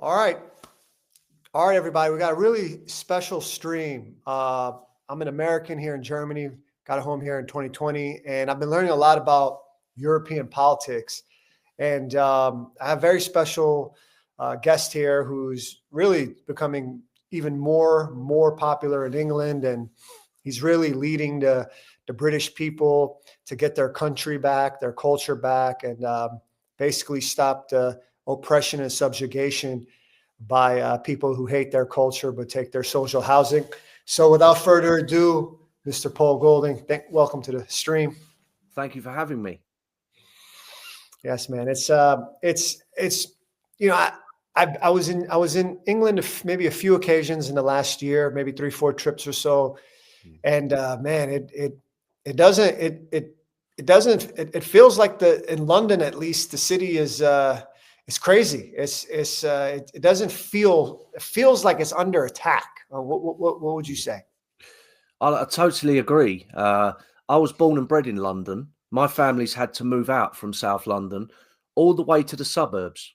All right. All right, everybody. We got a really special stream. I'm an American here in Germany, got a home here in 2020, and I've been learning a lot about European politics. And I have a very special guest here who's really becoming even more popular in England. And he's really leading the British people to get their country back, their culture back, and basically stop the oppression and subjugation by people who hate their culture but take their social housing. So without further ado, Mr. Paul Golding, welcome to the stream. Thank you for having me. Yes, man. It's I was in England maybe a few occasions in the last year, maybe 3-4 trips or so, and man, it feels like in London, at least, the city is it's crazy. It doesn't feel, it feels like it's under attack. What would you say? I totally agree. I was born and bred in London. My family's had to move out from South London all the way to the suburbs.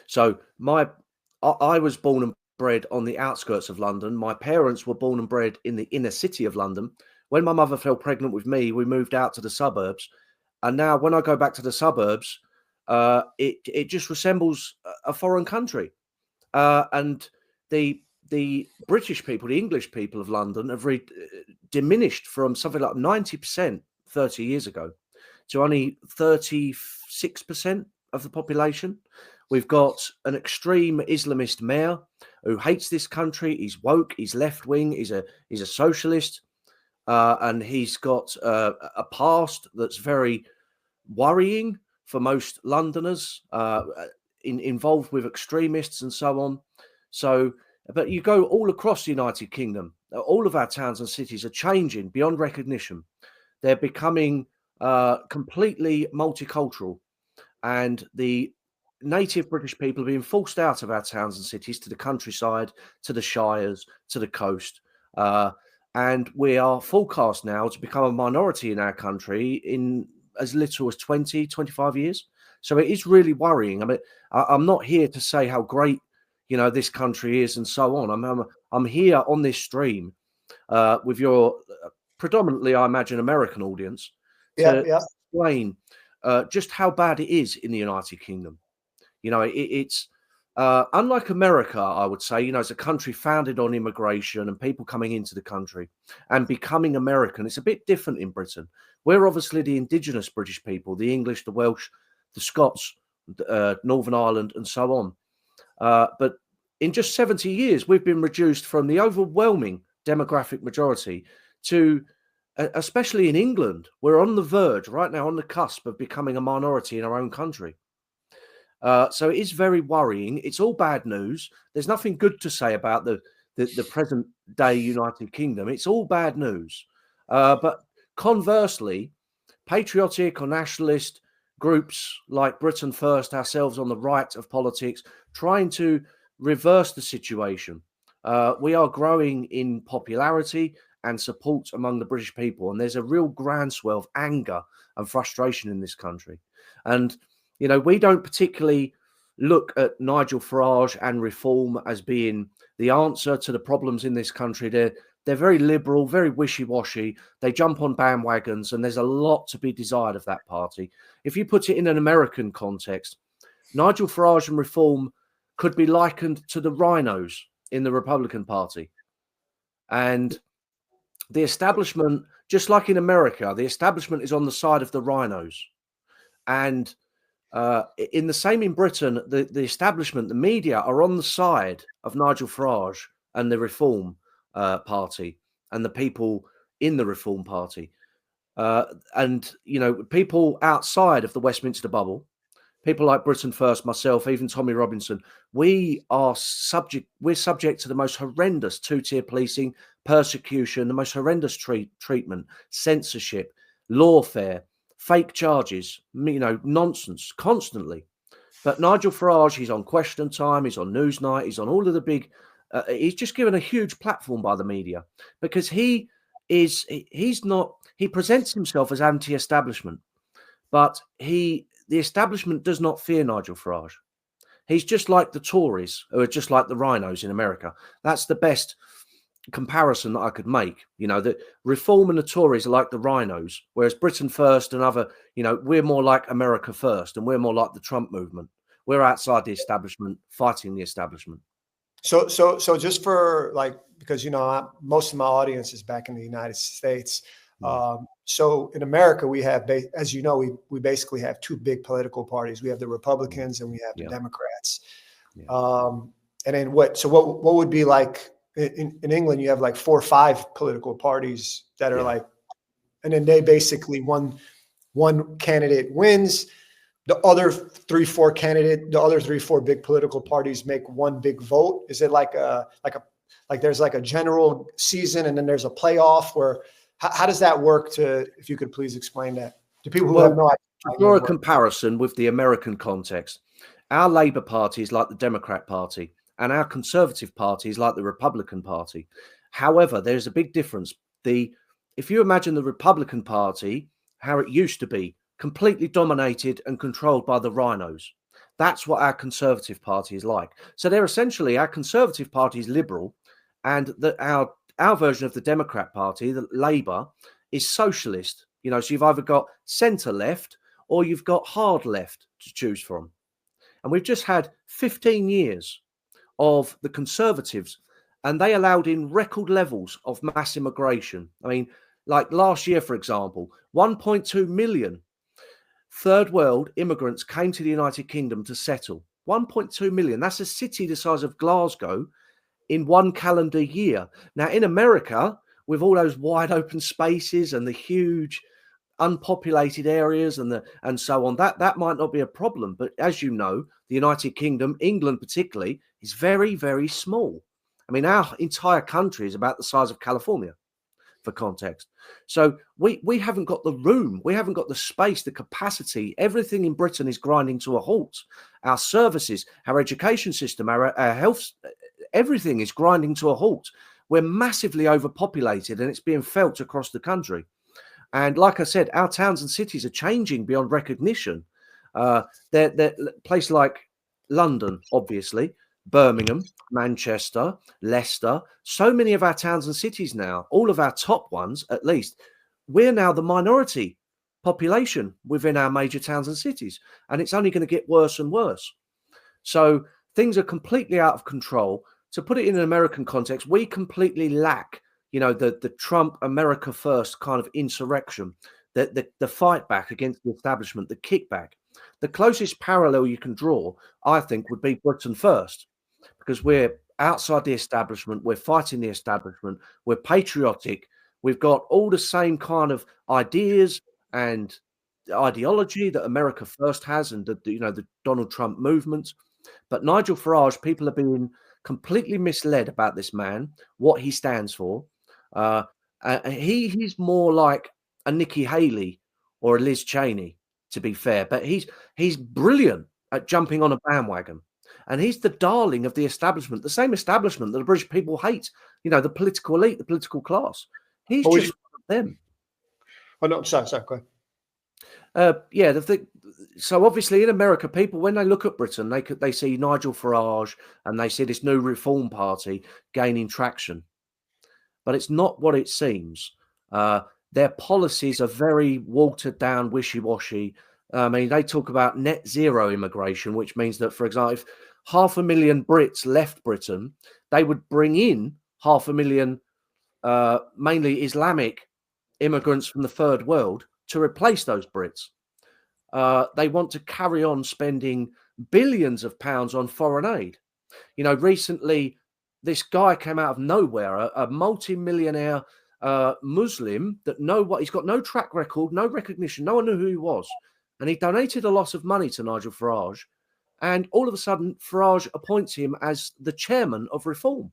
So I was born and bred on the outskirts of London. My parents were born and bred in the inner city of London. When my mother fell pregnant with me, we moved out to the suburbs. And now when I go back to the suburbs, it just resembles a foreign country. And the British people, the English people of London have diminished from something like 90% 30 years ago to only 36% of the population. We've got an extreme Islamist mayor who hates this country. He's woke, he's left-wing, he's a socialist, and he's got a past that's very worrying for most Londoners, involved with extremists and so on. So, but you go all across the United Kingdom, all of our towns and cities are changing beyond recognition. They're becoming completely multicultural, and the native British people are being forced out of our towns and cities to the countryside, to the shires, to the coast. And we are forecast now to become a minority in our country in as little as 20, 25 years. So it is really worrying. I mean, I'm not here to say how great, this country is and so on. I'm here on this stream with your predominantly, I imagine, American audience to explain just how bad it is in the United Kingdom. It's unlike America, I would say, it's a country founded on immigration and people coming into the country and becoming American. It's a bit different in Britain. We're obviously the indigenous British people, the English, the Welsh, the Scots, Northern Ireland, and so on. But in just 70 years, we've been reduced from the overwhelming demographic majority to, especially in England, we're on the verge right now, on the cusp of becoming a minority in our own country. So it is very worrying. It's all bad news. There's nothing good to say about the present day United Kingdom. It's all bad news. But conversely, patriotic or nationalist groups like Britain First, ourselves on the right of politics, trying to reverse the situation. We are growing in popularity and support among the British people. And there's a real groundswell of anger and frustration in this country. And we don't particularly look at Nigel Farage and reform as being the answer to the problems in this country. They're very liberal, very wishy-washy. They jump on bandwagons, and there's a lot to be desired of that party. If you put it in an American context, Nigel Farage and reform could be likened to the rhinos in the Republican Party. And the establishment, just like in America, the establishment is on the side of the rhinos. And in the same in Britain, the establishment, the media are on the side of Nigel Farage and the Reform Party and the people in the Reform Party. And people outside of the Westminster bubble, people like Britain First, myself, even Tommy Robinson, we're subject to the most horrendous two-tier policing, persecution, the most horrendous treatment, censorship, lawfare, fake charges, nonsense constantly. But Nigel Farage, he's on Question Time, he's on Newsnight, he's on all of the big, he's just given a huge platform by the media because he presents himself as anti-establishment, but the establishment does not fear Nigel Farage. He's just like the Tories, who are just like the rhinos in America. That's the best comparison that I could make. You know, that Reform and the Tories are like the rhinos, whereas Britain First and other, you know, we're more like America First, and we're more like the Trump movement. We're outside the establishment, fighting the establishment. So just for like, because most of my audience is back in the United States. So in America, we have, as you know, we basically have two big political parties. We have the Republicans and we have the Democrats. And then what would be like in England? You have like 4 or 5 political parties that are like, and then they basically one candidate wins. The other 3, 4 big political parties make one big vote. Is it like there's like a general season and then there's a playoff where, how does that work if you could please explain that to people who have no idea? To draw a comparison with the American context, our Labour Party is like the Democrat Party and our Conservative Party is like the Republican Party. However, there's a big difference. If you imagine the Republican Party, how it used to be, completely dominated and controlled by the rhinos. That's what our Conservative Party is like. So they're essentially, our Conservative Party is liberal, and our version of the Democrat Party, the Labour, is socialist. You know, so you've either got centre left or you've got hard left to choose from. And we've just had 15 years of the Conservatives, and they allowed in record levels of mass immigration. I mean, like last year, for example, 1.2 million third world immigrants came to the United Kingdom to settle. 1.2 million. That's a city the size of Glasgow in one calendar year. Now, in America, with all those wide open spaces and the huge unpopulated areas and so on, that might not be a problem. But as you know, the United Kingdom, England particularly, is very, very small. I mean, our entire country is about the size of California, for context. So we haven't got the room, we haven't got the space, the capacity. Everything in Britain is grinding to a halt. Our services, our education system, our health, everything is grinding to a halt. We're massively overpopulated and it's being felt across the country. And like I said, our towns and cities are changing beyond recognition. They're places like London, obviously, Birmingham, Manchester, Leicester, so many of our towns and cities now, all of our top ones at least, we're now the minority population within our major towns and cities. And it's only going to get worse and worse. So things are completely out of control. To put it in an American context, we completely lack, the Trump America First kind of insurrection, the fight back against the establishment, the kickback. The closest parallel you can draw, I think, would be Britain First, because we're outside the establishment, we're fighting the establishment, we're patriotic, we've got all the same kind of ideas and ideology that America First has, and the Donald Trump movement. But Nigel Farage, people are being completely misled about this man, what he stands for. He's more like a Nikki Haley or a Liz Cheney, to be fair, but he's brilliant at jumping on a bandwagon. And he's the darling of the establishment, the same establishment that the British people hate, the political elite, the political class. He's just one of them. Oh, no, sorry, go ahead. So obviously in America, people, when they look at Britain, they see Nigel Farage and they see this new Reform Party gaining traction. But it's not what it seems. Their policies are very watered down, wishy-washy. I mean, they talk about net zero immigration, which means that, for example, if 500,000 Brits left Britain, they would bring in 500,000 mainly Islamic immigrants from the third world to replace those Brits. They want to carry on spending billions of pounds on foreign aid. Recently, this guy came out of nowhere, a multi-millionaire Muslim he's got no track record, no recognition, no one knew who he was. And he donated a lot of money to Nigel Farage. And all of a sudden, Farage appoints him as the chairman of Reform.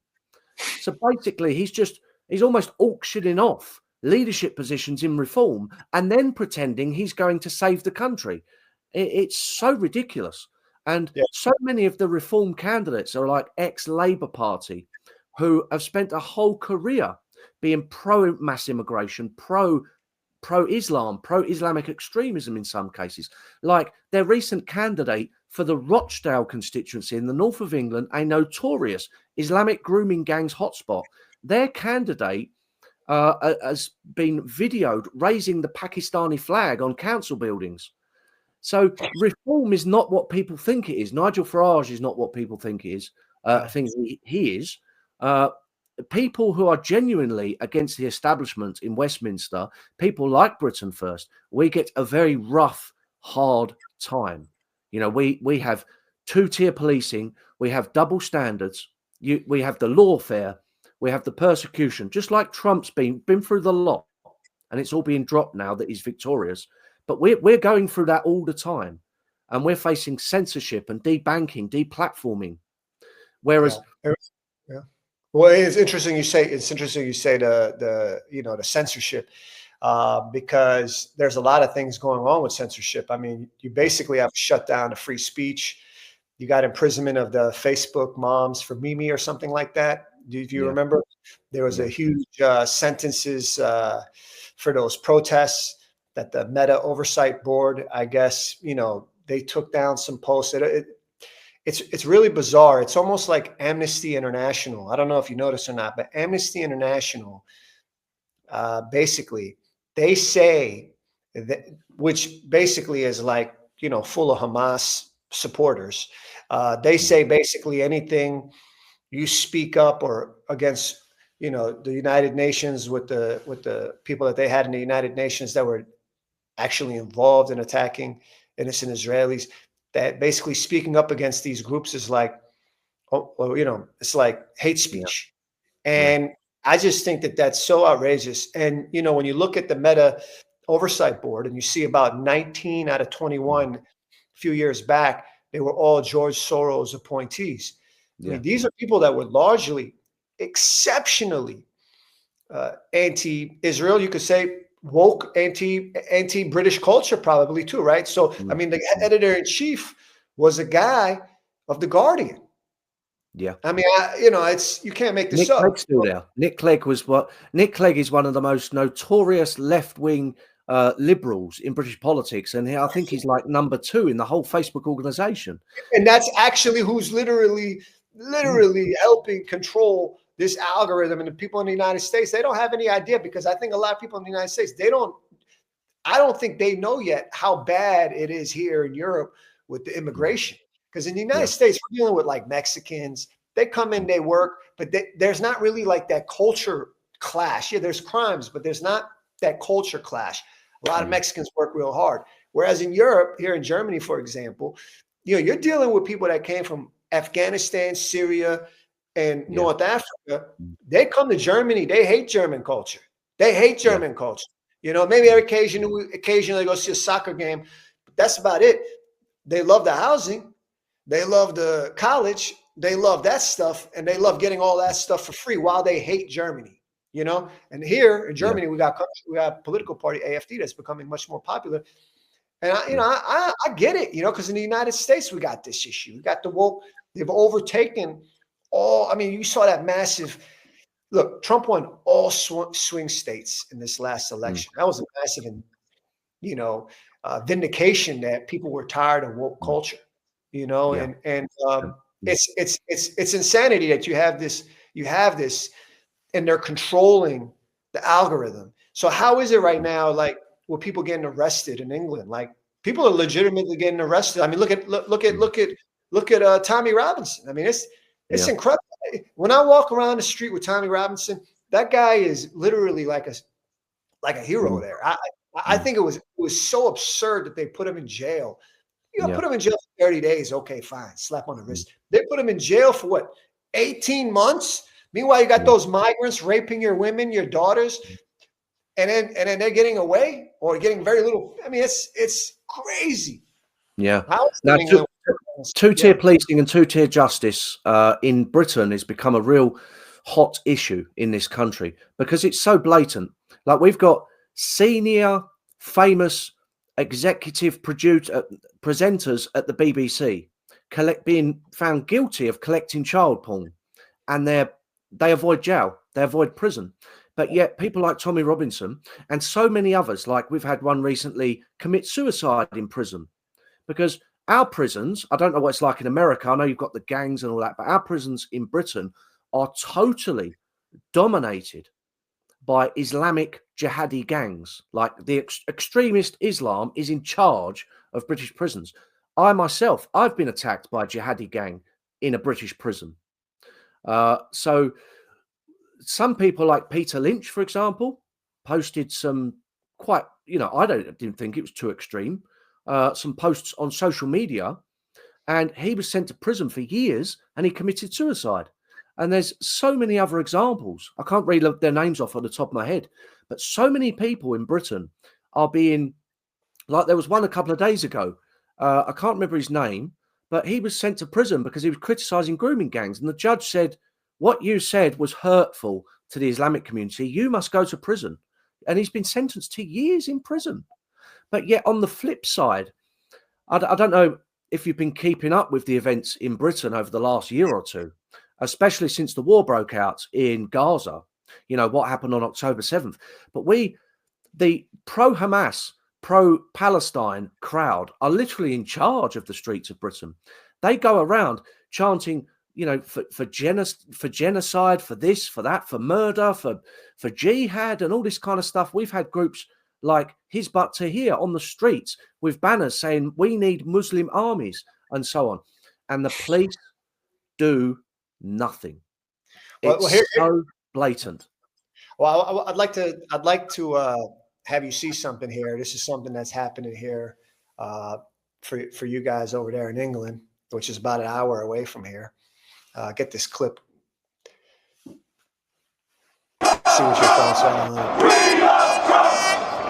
So basically, he's almost auctioning off leadership positions in Reform and then pretending he's going to save the country. It's so ridiculous. And so many of the Reform candidates are like ex-Labour Party who have spent a whole career being pro-mass immigration, pro-Islam, pro-Islamic extremism in some cases. Like their recent candidate for the Rochdale constituency in the north of England, a notorious Islamic grooming gangs hotspot. Their candidate has been videoed raising the Pakistani flag on council buildings. So reform is not what people think it is. Nigel Farage is not what people think it is. I think he is. People who are genuinely against the establishment in Westminster, people like Britain First, we get a very rough, hard time. You know, we have two-tier policing, we have double standards, we have the lawfare, we have the persecution, just like Trump's been through the lot, and it's all being dropped now that he's victorious. But we're going through that all the time, and we're facing censorship and debanking, deplatforming. Whereas, yeah. Well, it's interesting you say the censorship, because there's a lot of things going on with censorship. I mean, you basically have to shut down the free speech. You got imprisonment of the Facebook moms for Mimi or something like that. Do you remember? There was a huge sentences for those protests that the Meta Oversight Board, I guess, they took down some posts. It's really bizarre. It's almost like Amnesty International. I don't know if you notice or not, but Amnesty International, basically, they say that, which basically is like, full of Hamas supporters. They say basically anything you speak up or against, the United Nations with the people that they had in the United Nations that were actually involved in attacking innocent Israelis, that basically speaking up against these groups is like, it's like hate speech. And I just think that that's so outrageous. And, when you look at the Meta Oversight Board and you see about 19 out of 21 a few years back, they were all George Soros appointees. I mean, these are people that were largely exceptionally anti-Israel. You could say woke, anti-British culture probably too, right? So, I mean, the editor-in-chief was a guy of The Guardian. Yeah. I mean, you can't make this Nick up. Clegg's still there. Nick Clegg is one of the most notorious left-wing liberals in British politics, and I think he's like number 2 in the whole Facebook organization. And that's actually who's literally helping control this algorithm. And the people in the United States, they don't have any idea, because I think a lot of people in the United States, I don't think they know yet how bad it is here in Europe with the immigration. Because in the United States, we're dealing with like Mexicans. They come in, they work, but there's not really like that culture clash. Yeah, there's crimes, but there's not that culture clash. A lot of Mexicans work real hard. Whereas in Europe, here in Germany, for example, you're dealing with people that came from Afghanistan, Syria, and North Africa. They come to Germany. They hate German culture. They hate German culture. Maybe occasionally go see a soccer game, but that's about it. They love the housing. They love the college. They love that stuff, and they love getting all that stuff for free while they hate Germany. And here in Germany, we got political party AfD that's becoming much more popular. And I get it, because in the United States, we got this issue. We got the woke. They've overtaken all. I mean, you saw that massive. Look, Trump won all swing states in this last election. That was a massive, vindication that people were tired of woke culture. It's insanity that you have this, and they're controlling the algorithm. So how is it right now, like, with people getting arrested in England? Like, people are legitimately getting arrested. I mean, look at Tommy Robinson. I mean, it's incredible. When I walk around the street with Tommy Robinson, that guy is literally like a hero there. I think it was so absurd that they put him in jail. Put him in jail for 30 days. Okay, fine. Slap on the wrist. They put him in jail for what? 18 months? Meanwhile, you got those migrants raping your women, your daughters, and then they're getting away or getting very little. I mean, it's crazy. Yeah. Now, two-tier policing and two-tier justice in Britain has become a real hot issue in this country because it's so blatant. Like, we've got senior, famous executive presenters at the BBC being found guilty of collecting child porn, and they avoid jail, they avoid prison. But yet people like Tommy Robinson and so many others, like we've had one recently, commit suicide in prison because Our prisons, I don't know what it's like in America. I know you've got the gangs and all that, but our prisons in Britain are totally dominated by Islamic jihadi gangs. Like the extremist Islam is in charge of British prisons. I myself, I've been attacked by a jihadi gang in a British prison. So some people like Peter Lynch, for example, posted some quite, I didn't think it was too extreme, some posts on social media, and he was sent to prison for years and he committed suicide. And there's so many other examples. I can't read their names off on the top of my head, but so many people in Britain are being, like there was one a couple of days ago. I can't remember his name, but he was sent to prison because he was criticizing grooming gangs. And the judge said, what you said was hurtful to the Islamic community. You must go to prison. And he's been sentenced to years in prison. But yet on the flip side, I don't know if you've been keeping up with the events in Britain over the last year or two, especially since the war broke out in Gaza, what happened on October 7th. But the pro-Hamas, pro-Palestine crowd are literally in charge of the streets of Britain. They go around chanting, for genocide, for this, for that, for murder, for jihad and all this kind of stuff. We've had groups like Hizb ut-Tahrir on the streets with banners saying we need Muslim armies and so on. And the police do nothing. It's so blatant. Well, I'd like to have you see something here. This is something that's happening here for you guys over there in England, which is about an hour away from here. Get this clip. See what your thoughts are on it.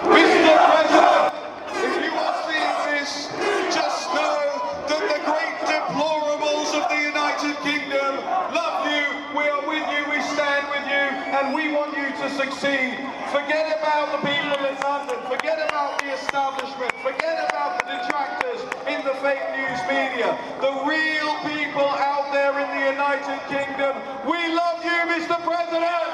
Mr. President, if you are seeing this, just know that the great deplorables of the United Kingdom love you, we are with you, we stand with you, and we want you to succeed. Forget about the people in London, forget about the establishment, forget about the detractors in the fake news media. The real people out there in the United Kingdom, we love you, Mr. President!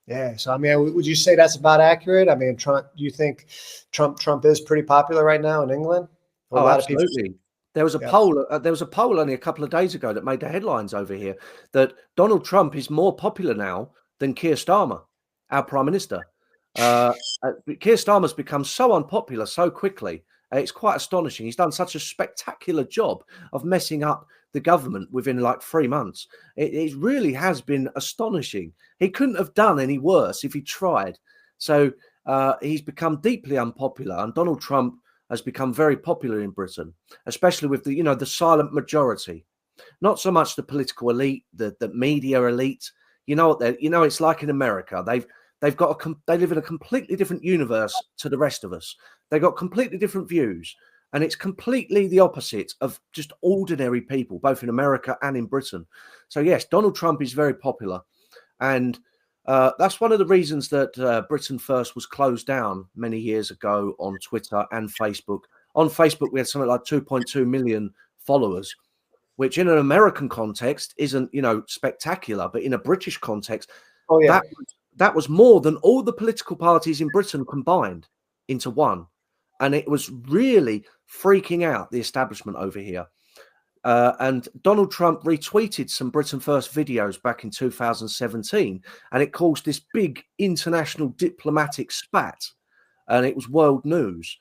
Yeah. So, I mean, would you say that's about accurate? I mean, Trump, do you think Trump is pretty popular right now in England? Oh, absolutely. There was a poll. There was a poll only a couple of days ago that made the headlines over here that Donald Trump is more popular now than Keir Starmer, our prime minister. Keir Starmer's become so unpopular so quickly. It's quite astonishing. He's done such a spectacular job of messing up the government within like 3 months. It really has been astonishing. He couldn't have done any worse if he tried. So he's become deeply unpopular, and Donald Trump has become very popular in Britain, especially with the silent majority. Not so much the political elite, the media elite. It's like in America. They live in a completely different universe to the rest of us. They got completely different views, and it's completely the opposite of just ordinary people, both in America and in Britain. So yes, Donald Trump is very popular, and that's one of the reasons that Britain First was closed down many years ago on Twitter and Facebook. On Facebook, we had something like 2.2 million followers, which in an American context isn't, spectacular, but in a British context, that was more than all the political parties in Britain combined into one. And it was really freaking out the establishment over here. And Donald Trump retweeted some Britain First videos back in 2017, and it caused this big international diplomatic spat, and it was world news.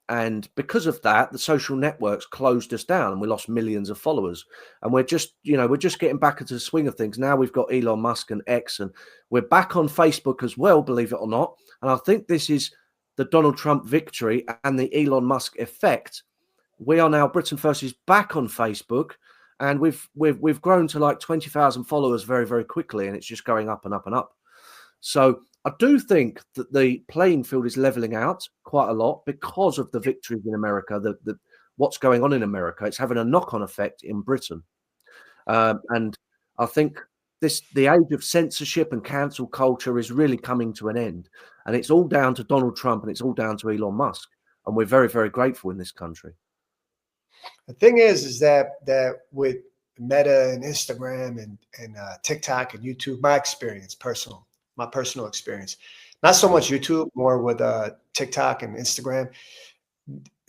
And because of that, the social networks closed us down, and we lost millions of followers. And we're just getting back into the swing of things. Now we've got Elon Musk and X, and we're back on Facebook as well, believe it or not. And I think this is the Donald Trump victory and the Elon Musk effect. We are now, Britain First is back on Facebook, and we've grown to like 20,000 followers very, very quickly, and it's just going up and up and up. So I do think that the playing field is leveling out quite a lot because of the victories in America, what's going on in America. It's having a knock-on effect in Britain. And I think the age of censorship and cancel culture is really coming to an end. And it's all down to Donald Trump, and it's all down to Elon Musk. And we're very, very grateful in this country. The thing is that with Meta and Instagram and TikTok and YouTube, my experience personal, my personal experience. Not so much YouTube, more with TikTok and Instagram.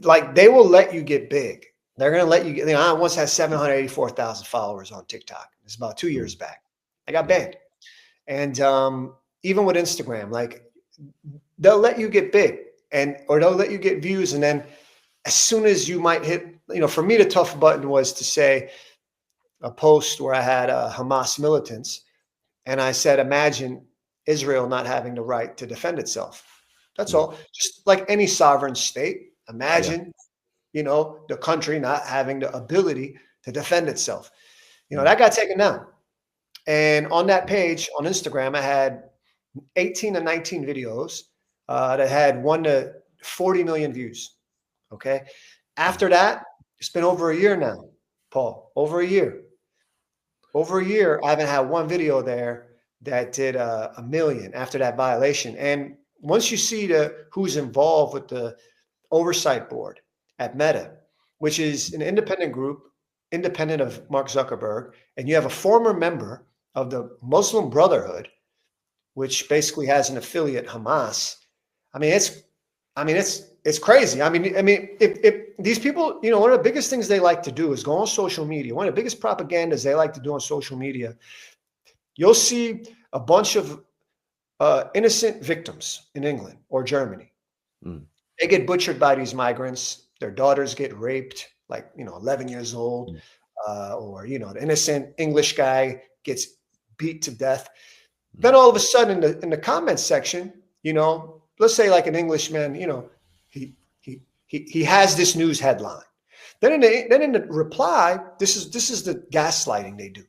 Like they will let you get big. They're going to let you get, I once had 784,000 followers on TikTok. It's about 2 years back. I got banned. And even with Instagram, like they'll let you get big or they'll let you get views. And then as soon as you might hit, for me, the tough button was to say a post where I had Hamas militants. And I said, imagine Israel not having the right to defend itself. That's all. Just like any sovereign state, imagine, the country not having the ability to defend itself. That got taken down. And on that page on Instagram, I had 18 to 19 videos that had 1 to 40 million views. Okay. After that, it's been over a year now, Paul, over a year. Over a year, I haven't had one video there that did a million after that violation. And once you see who's involved with the oversight board at Meta, which is an independent group, independent of Mark Zuckerberg, and you have a former member of the Muslim Brotherhood, which basically has an affiliate, Hamas. It's crazy. If these people, one of the biggest things they like to do is go on social media. One of the biggest propagandas they like to do on social media, you'll see a bunch of innocent victims in England or Germany. They get butchered by these migrants. Their daughters get raped, 11 years old, or the innocent English guy gets beat to death. Then all of a sudden, in the comment section, let's say like an Englishman, he has this news headline. Then in the reply, this is the gaslighting they do.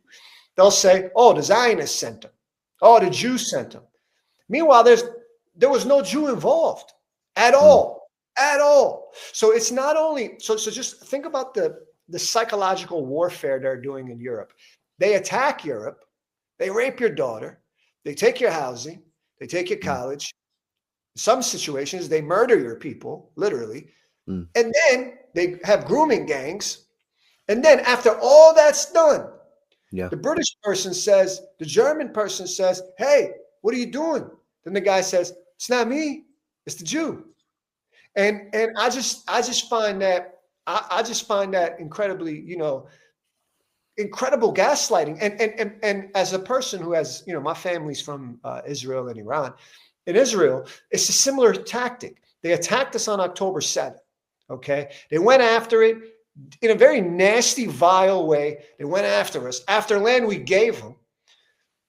They'll say, "Oh, the Zionists sent them. Oh, the Jews sent them." Meanwhile, there was no Jew involved at all, at all. So it's not only so just think about the psychological warfare they're doing in Europe. They attack Europe, they rape your daughter, they take your housing, they take your college. In some situations, they murder your people, literally. And then they have grooming gangs. And then after all that's done, the British person says, the German person says, "Hey, what are you doing?" Then the guy says, "It's not me, it's the Jew." And I just find that incredibly, incredible gaslighting. And as a person who has, my family's from Israel and Iran. In Israel, it's a similar tactic. They attacked us on October 7th. Okay. They went after it in a very nasty, vile way. They went after us. After land we gave them,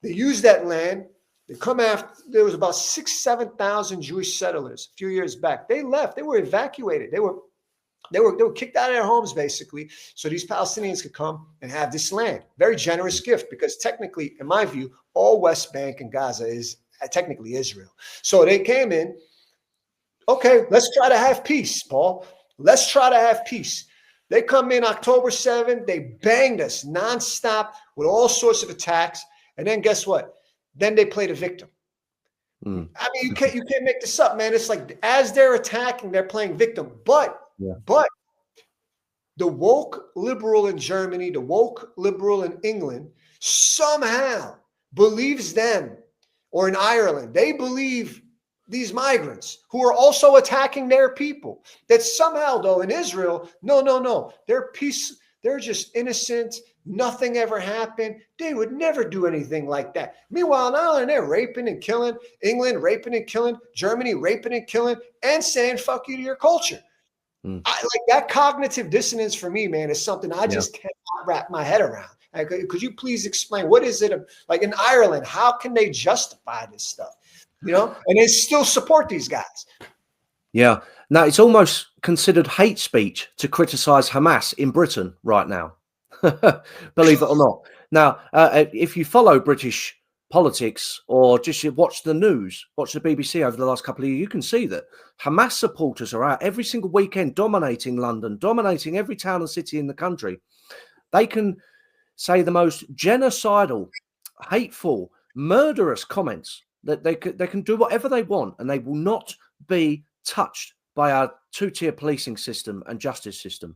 they used that land. They come after, there was about 7,000 Jewish settlers a few years back. They left. They were evacuated. They were kicked out of their homes, basically, so these Palestinians could come and have this land. Very generous gift, because technically, in my view, all West Bank and Gaza is technically Israel. So they came in, okay, let's try to have peace, Paul. Let's try to have peace. They come in October 7th, they banged us nonstop with all sorts of attacks. And then guess what? Then they played a victim. You can't make this up, man. It's like as they're attacking, they're playing victim. But the woke liberal in Germany, the woke liberal in England somehow believes them, or in Ireland, they believe these migrants who are also attacking their people. That somehow, though, in Israel, no, they're peace. They're just innocent. Nothing ever happened. They would never do anything like that. Meanwhile, in Ireland, they're raping and killing. England raping and killing. Germany raping and killing, and saying "fuck you" to your culture. Like that cognitive dissonance for me, man, is something I just cannot wrap my head around. Could you please explain what is it like in Ireland? How can they justify this stuff? And they still support these guys. Yeah. Now it's almost considered hate speech to criticize Hamas in Britain right now. Believe it or not. Now, if you follow British politics or just watch the news, watch the BBC over the last couple of years, you can see that Hamas supporters are out every single weekend, dominating London, dominating every town and city in the country. They can say the most genocidal, hateful, murderous comments. That they can do whatever they want, and they will not be touched by our two-tier policing system and justice system.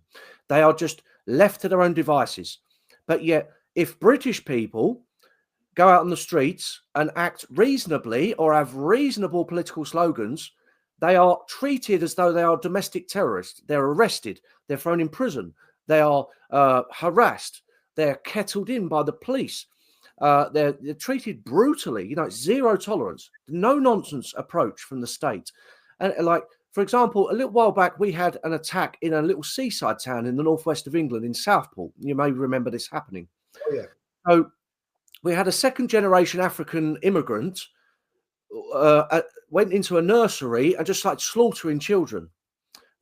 They are just left to their own devices. But yet, if British people go out on the streets and act reasonably or have reasonable political slogans, they are treated as though they are domestic terrorists. They're arrested. They're thrown in prison. They are harassed. They're kettled in by the police. They're treated brutally. You know, it's zero tolerance, no nonsense approach from the state. And like, for example, a little while back, we had an attack in a little seaside town in the northwest of England, in Southport. You may remember this happening. Oh, yeah. So we had a second-generation African immigrant went into a nursery and just started slaughtering children.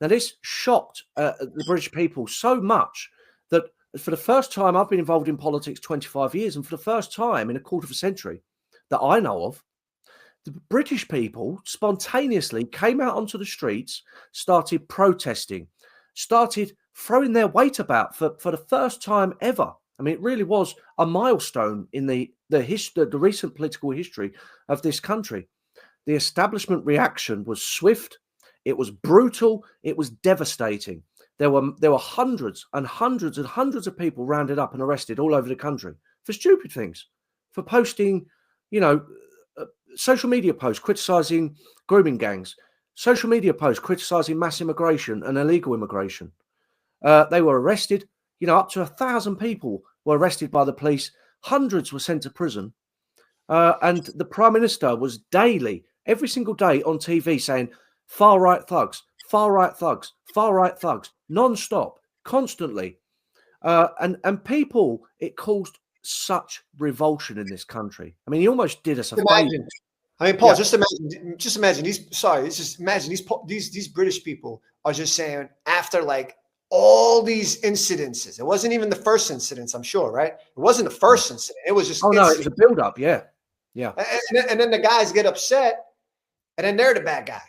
Now, this shocked the British people so much that for the first time, I've been involved in politics 25 years, and for the first time in a quarter of a century that I know of, the British people spontaneously came out onto the streets, started protesting, started throwing their weight about for the first time ever. I mean, it really was a milestone in the recent political history of this country. The establishment reaction was swift, it was brutal, it was devastating. There were hundreds and hundreds and hundreds of people rounded up and arrested all over the country for stupid things, for posting, you know, social media posts criticizing grooming gangs, social media posts criticizing mass immigration and illegal immigration. They were arrested. You know, up to 1,000 people were arrested by the police. Hundreds were sent to prison. And the Prime Minister was daily, every single day on TV saying, far-right thugs, far-right thugs, far-right thugs, non-stop, constantly. And people, it caused such revulsion in this country. I mean, he almost did us a favor. I mean, Paul, Yeah. just imagine these British people are just saying, after like all these incidences, it wasn't even the first incident, I'm sure, right? It wasn't the first incident. It was just, Oh no, it was a build-up. Yeah. Yeah. And then the guys get upset, and then they're the bad guy.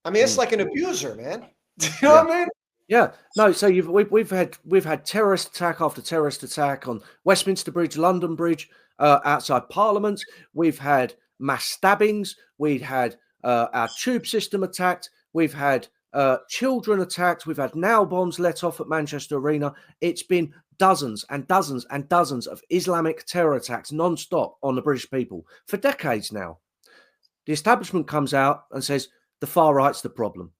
I mean, it's like an abuser, man. You know what I mean? Yeah, no. So we've had terrorist attack after terrorist attack on Westminster Bridge, London Bridge, outside Parliament. We've had mass stabbings. We've had our tube system attacked. We've had children attacked. We've had nail bombs let off at Manchester Arena. It's been dozens and dozens and dozens of Islamic terror attacks non-stop on the British people for decades now. The establishment comes out and says the far right's the problem.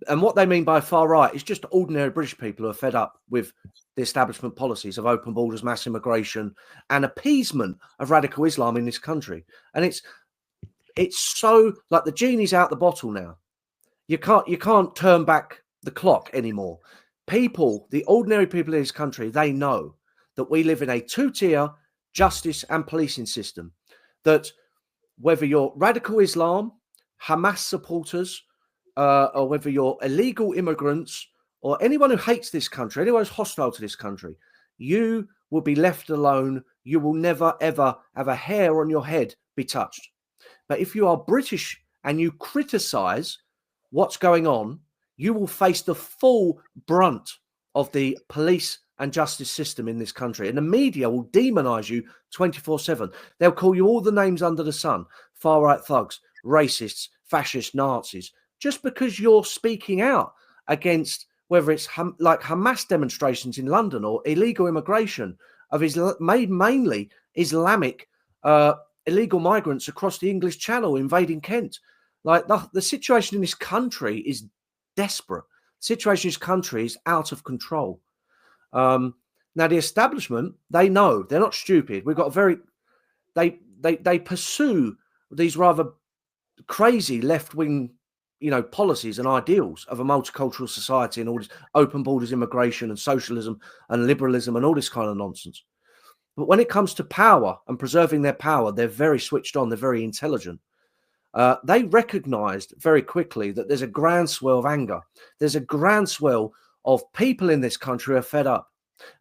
And what they mean by far right is just ordinary British people who are fed up with the establishment policies of open borders, mass immigration, and appeasement of radical Islam in this country. And it's so like the genie's out the bottle now. You can't turn back the clock anymore. People, the ordinary people in this country, they know that we live in a two-tier justice and policing system. That whether you're radical Islam, Hamas supporters, or whether you're illegal immigrants or anyone who hates this country, anyone who's hostile to this country, you will be left alone. You will never, ever have a hair on your head be touched. But if you are British and you criticize what's going on, you will face the full brunt of the police and justice system in this country. And the media will demonize you 24/7. They'll call you all the names under the sun: far-right thugs, racists, fascists, Nazis, just because you're speaking out against whether it's like Hamas demonstrations in London or illegal immigration of mainly Islamic illegal migrants across the English Channel invading Kent. Like the situation in this country is desperate. The situation in this country is out of control. Now the establishment, they know, they're not stupid. We've got they pursue these rather crazy left-wing, policies and ideals of a multicultural society and all this open borders immigration and socialism and liberalism and all this kind of nonsense. But when it comes to power and preserving their power, they're very switched on. They're very intelligent. They recognized very quickly that there's a groundswell of anger. There's a groundswell of people in this country who are fed up.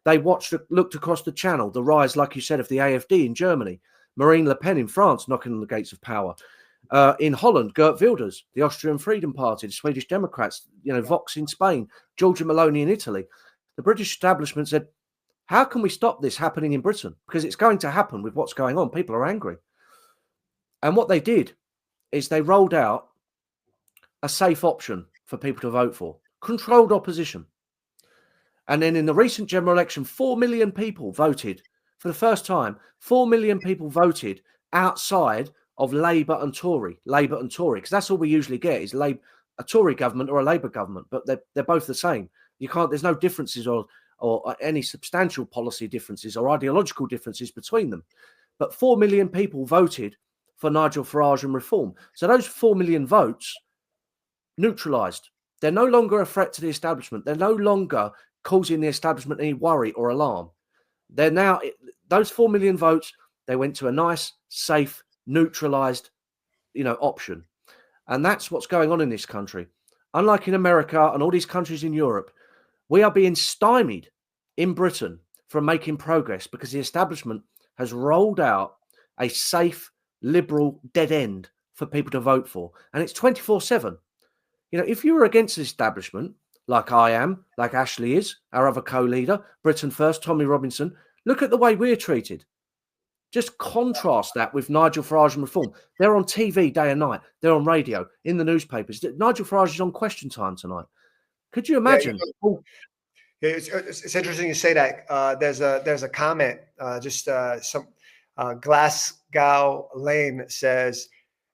They looked across the channel, the rise, like you said, of the AfD in Germany, Marine Le Pen in France knocking on the gates of power. In Holland, Geert Wilders, the Austrian Freedom Party, the Swedish Democrats, Vox in Spain, Giorgia Meloni in Italy. The British establishment said, how can we stop this happening in Britain? Because it's going to happen with what's going on. People are angry. And what they did is they rolled out a safe option for people to vote for, controlled opposition. And then in the recent general election, 4 million people voted for the first time, 4 million people voted outside of Labour and Tory, because that's all we usually get is a Tory government or a Labour government, but they're both the same. There's no differences or any substantial policy differences or ideological differences between them. But 4 million people voted for Nigel Farage and reform. So those 4 million votes neutralised. They're no longer a threat to the establishment. They're no longer causing the establishment any worry or alarm. They're now, those 4 million votes, they went to a nice, safe, neutralised, option. And that's what's going on in this country. Unlike in America and all these countries in Europe, we are being stymied in Britain from making progress because the establishment has rolled out a safe, liberal dead end for people to vote for. And it's 24/7. If you were against the establishment, like I am, like Ashley is, our other co-leader, Britain First, Tommy Robinson, look at the way we're treated. Just contrast that with Nigel Farage and reform. They're on TV day and night. They're on radio, in the newspapers. Nigel Farage is on Question Time tonight. Could you imagine? It's interesting you say that. There's a comment. Some Glasgow Lane says,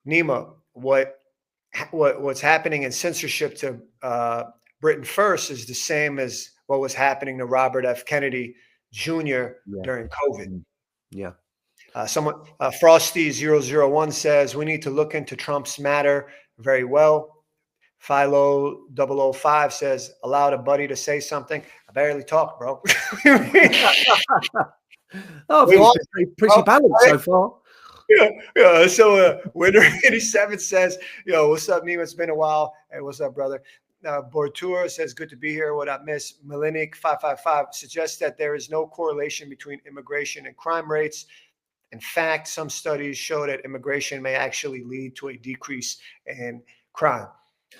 Nima, what's happening in censorship to Britain First is the same as what was happening to Robert F. Kennedy Jr. during COVID. Yeah. Frosty001 says we need to look into Trump's matter very well. Philo005 says allowed a buddy to say something. I barely talk, bro. Pretty balanced so far. Yeah. So Winner87 says, "Yo, what's up, Nima? It's been a while. Hey, what's up, brother?" Bortour says, "Good to be here. What up, Miss Milenic555 suggests that there is no correlation between immigration and crime rates. In fact, some studies show that immigration may actually lead to a decrease in crime."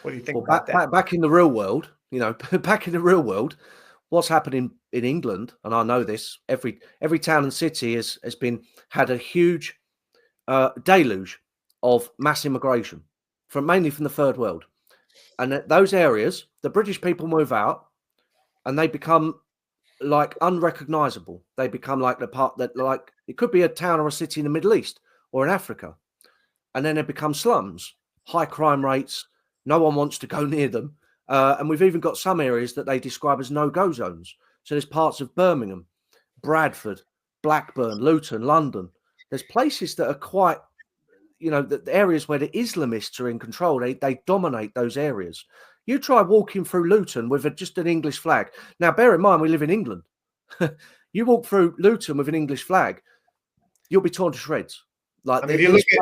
What do you think about that? Back in the real world, back in the real world, what's happening in England, and I know this, every town and city has had a huge deluge of mass immigration mainly from the third world. And those areas, the British people move out and they become like unrecognizable. They become like the part that, like, it could be a town or a city in the Middle East or in Africa. And then they become slums, high crime rates. No one wants to go near them. And we've even got some areas that they describe as no-go zones. So there's parts of Birmingham, Bradford, Blackburn, Luton, London. There's places that are quite, the areas where the Islamists are in control. They dominate those areas. You try walking through Luton with just an English flag. Now, bear in mind, we live in England. You walk through Luton with an English flag, you'll be torn to shreds. Like, if you look at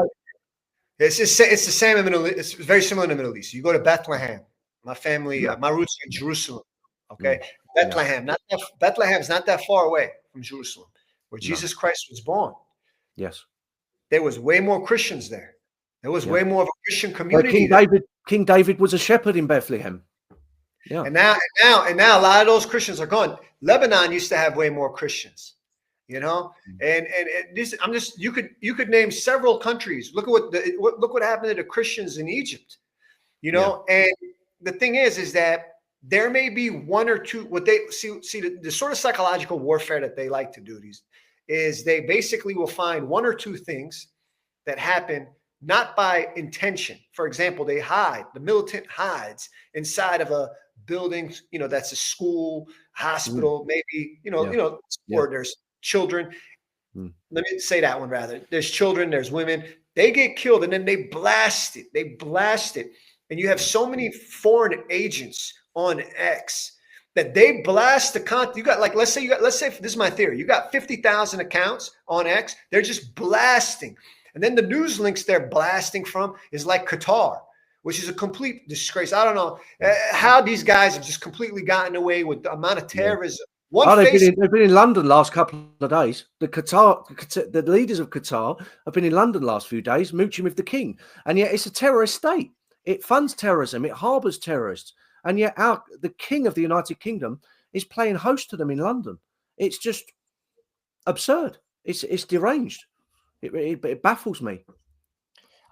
it's the same in the Middle East. It's very similar in the Middle East. You go to Bethlehem. My family, my roots are in Jerusalem. Okay, Bethlehem. Bethlehem's not that far away from Jerusalem, where Jesus Christ was born. Yes, there was way more Christians there. There was way more of a Christian community. King David was a shepherd in Bethlehem. Yeah, and now a lot of those Christians are gone. Lebanon used to have way more Christians. And this, you could name several countries. Look at what happened to the Christians in Egypt. And the thing is that there may be one or two. What they see the sort of psychological warfare that they like to do is they basically will find one or two things that happen not by intention. For example, the militant hides inside of a building. That's a school, hospital, maybe. Or there's children. Let me say that one rather. There's children, there's women. They get killed and then they blast it. And you have so many foreign agents on X that they blast the content. You got let's say this is my theory. You got 50,000 accounts on X. They're just blasting. And then the news links they're blasting from is like Qatar, which is a complete disgrace. I don't know how these guys have just completely gotten away with the amount of terrorism. They've been in London last couple of days. The leaders of Qatar have been in London last few days, mooching with the king. And yet it's a terrorist state. It funds terrorism. It harbors terrorists. And yet the king of the United Kingdom is playing host to them in London. It's just absurd. It's deranged. It baffles me.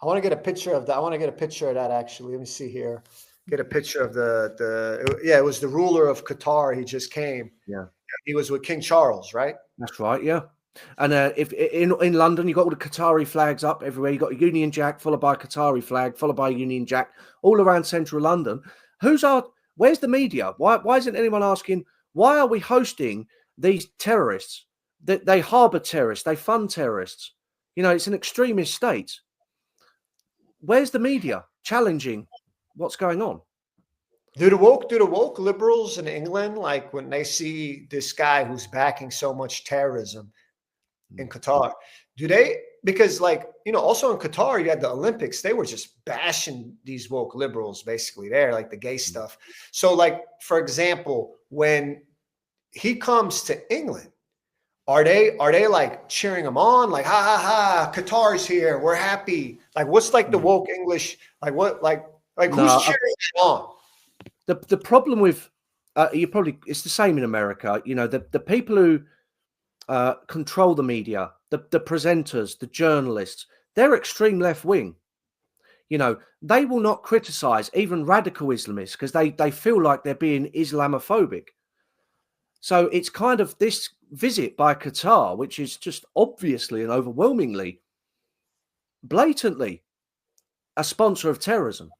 I want to get a picture of that. I want to get a picture of that, actually. Let me see here. Get a picture of it was the ruler of Qatar. He just came. Yeah. He was with King Charles, right? That's right. Yeah. And if in London, you've got all the Qatari flags up everywhere. You've got a Union Jack followed by a Qatari flag, followed by a Union Jack, all around central London. Where's the media? Why isn't anyone asking, why are we hosting these terrorists? They harbour terrorists, they fund terrorists. You know, it's an extremist state. Where's the media challenging what's going on? Do the woke liberals in England, like when they see this guy who's backing so much terrorism in Qatar, because like, you know, also in Qatar, you had the Olympics, they were just bashing these woke liberals basically there, like the gay stuff. So like, for example, when he comes to England, are they like cheering him on? Like, ha ha ha, Qatar's here, we're happy. Like, what's like the woke English, like what, like who's cheering him on? The problem with it's the same in America. You know, the people who control the media, the presenters, the journalists, they're extreme left wing. You know, they will not criticize even radical Islamists because they feel like they're being Islamophobic. So it's kind of this visit by Qatar, which is just obviously and overwhelmingly, blatantly a sponsor of terrorism,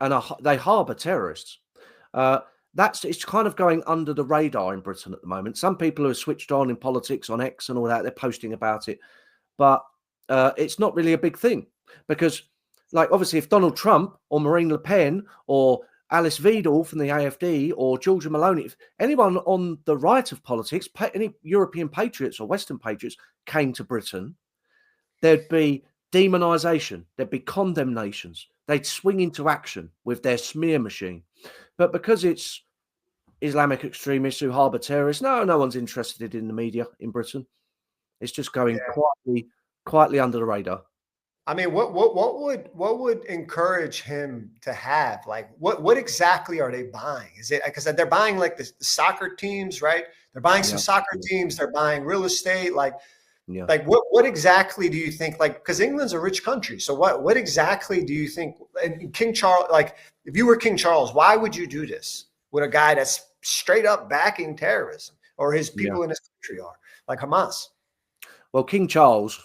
and they harbour terrorists. It's kind of going under the radar in Britain at the moment. Some people who are switched on in politics on X and all that, they're posting about it, but it's not really a big thing because, like, obviously, if Donald Trump or Marine Le Pen or Alice Weidel from the AfD or Giorgia Meloni, if anyone on the right of politics, any European patriots or Western patriots came to Britain, there'd be demonisation, there'd be condemnations, they'd swing into action with their smear machine. But because it's Islamic extremists who harbour terrorists, no one's interested in the media in Britain. It's just going quietly under the radar. I mean, what would encourage him to have, like, what exactly are they buying? Is it because they're buying like the soccer teams, right? They're buying some soccer teams. They're buying real estate. Like what exactly do you think? Like, because England's a rich country, so what exactly do you think? And King Charles, like, if you were King Charles, why would you do this with a guy that's straight up backing terrorism, or his people in his country are, like Hamas? Well, King Charles.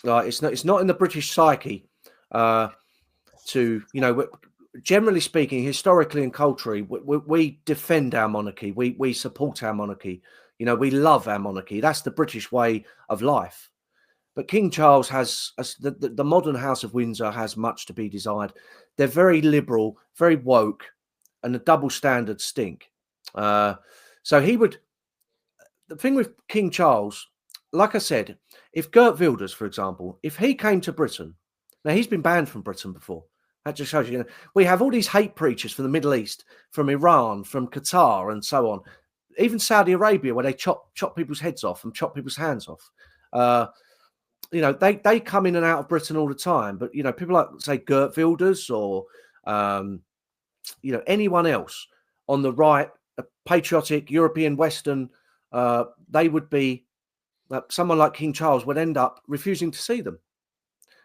It's not in the British psyche to, you know, generally speaking, historically and culturally, we defend our monarchy. We support our monarchy. You know, we love our monarchy. That's the British way of life. But King Charles has, the modern House of Windsor has much to be desired. They're very liberal, very woke, and the double standards stink. So the thing with King Charles, like I said, if Geert Wilders, for example, if he came to Britain, now he's been banned from Britain before. That just shows you, we have all these hate preachers from the Middle East, from Iran, from Qatar, and so on. Even Saudi Arabia, where they chop people's heads off and chop people's hands off. You know, they come in and out of Britain all the time. But, you know, people like, say, Geert Wilders or, you know, anyone else on the right, a patriotic European Western, they would be, someone like King Charles would end up refusing to see them.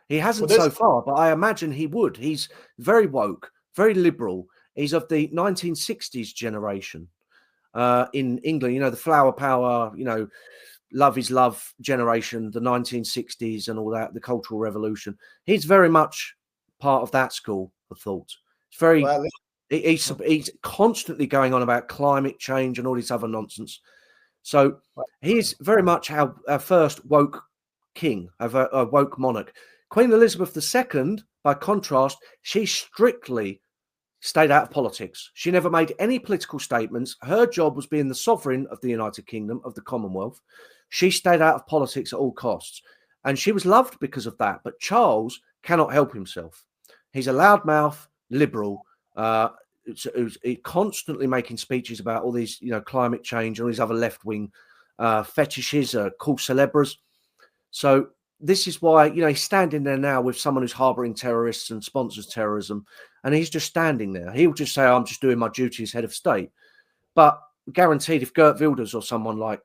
He hasn't so far, but I imagine he would. He's very woke, very liberal. He's of the 1960s generation in England, you know, the flower power, you know, love is love generation, the 1960s and all that, the Cultural Revolution. He's very much part of that school of thought. It's very, he's constantly going on about climate change and all this other nonsense. So he's very much our first woke king, a woke monarch. Queen Elizabeth II, by contrast, she strictly stayed out of politics. She never made any political statements. Her job was being the sovereign of the United Kingdom, of the Commonwealth. She stayed out of politics at all costs. And she was loved because of that. But Charles cannot help himself. He's a loudmouth liberal, who's constantly making speeches about all these, you know, climate change and all these other left-wing fetishes, cool celebras. So this is why, you know, he's standing there now with someone who's harboring terrorists and sponsors terrorism, and he's just standing there. He'll just say, I'm just doing my duty as head of state. But guaranteed, if Geert Wilders or someone like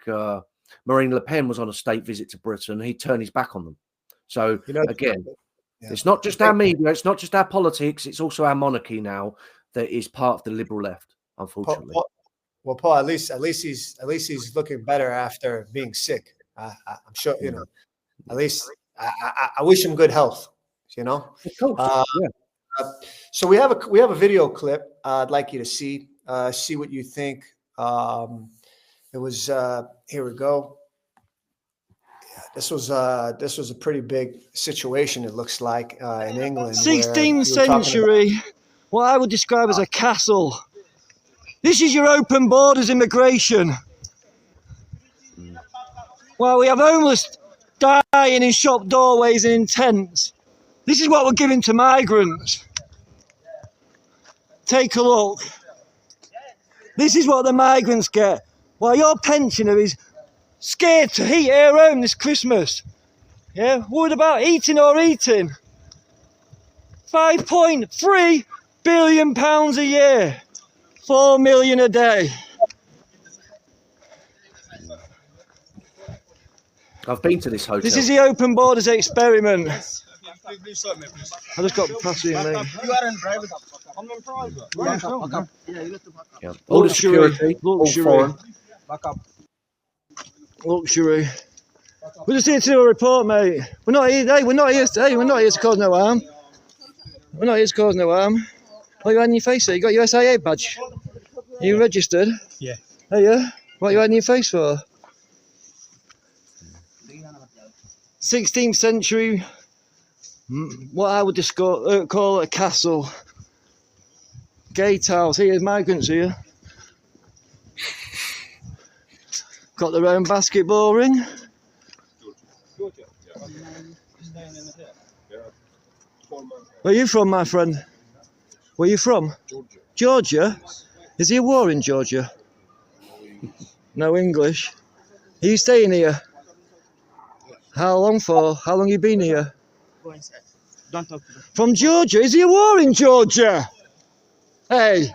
Marine Le Pen was on a state visit to Britain, he'd turn his back on them. So, you know, again, it's not just our media, it's not just our politics, it's also our monarchy now that is part of the liberal left, unfortunately. Paul, at least he's looking better after being sick. I'm sure, you know, at least I wish him good health, you know. Of course. Uh, so we have a video clip. I'd like you to see what you think. It was here we go. This was a pretty big situation. It looks like in England. 16th century, what I would describe as a castle. This is your open borders immigration. Well, we have homeless dying in shop doorways and in tents. This is what we're giving to migrants. Take a look. This is what the migrants get. While your pensioner is scared to heat her home this Christmas. Yeah, worried about eating or eating. £5.3 billion a year. 4 million a day. I've been to this hotel. This is the open borders experiment. I just got past you, mate. You are in private. I'm in private. Yeah, you have to back up. Yeah. All the security, all foreign. Back up. Luxury. We're just here to do a report, mate. We're not here. Hey, we're not here to cause no harm. We're not here to cause no harm. What you had in your face there? You got your SIA badge? Are you registered? Yeah. Oh yeah? What you had in your face for? 16th century, what I would call a castle. Gatehouse. Here's migrants here. Got their own basketball ring. Where are you from, my friend? Where are you from? Georgia. Georgia? Is there a war in Georgia? No English. Are you staying here? How long for? How long you been here? Go inside. Don't talk to them. From Georgia? Is there a war in Georgia? Hey.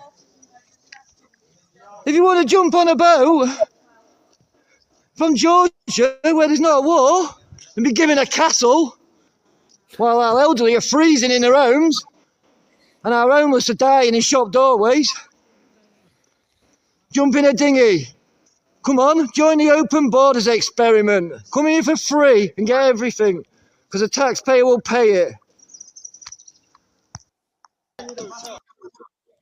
If you want to jump on a boat from Georgia, where there's not a war, and be given a castle, while our elderly are freezing in their homes, and our homeless are dying in shop doorways, jump in a dinghy. Come on, join the open borders experiment. Come here for free and get everything, because the taxpayer will pay it.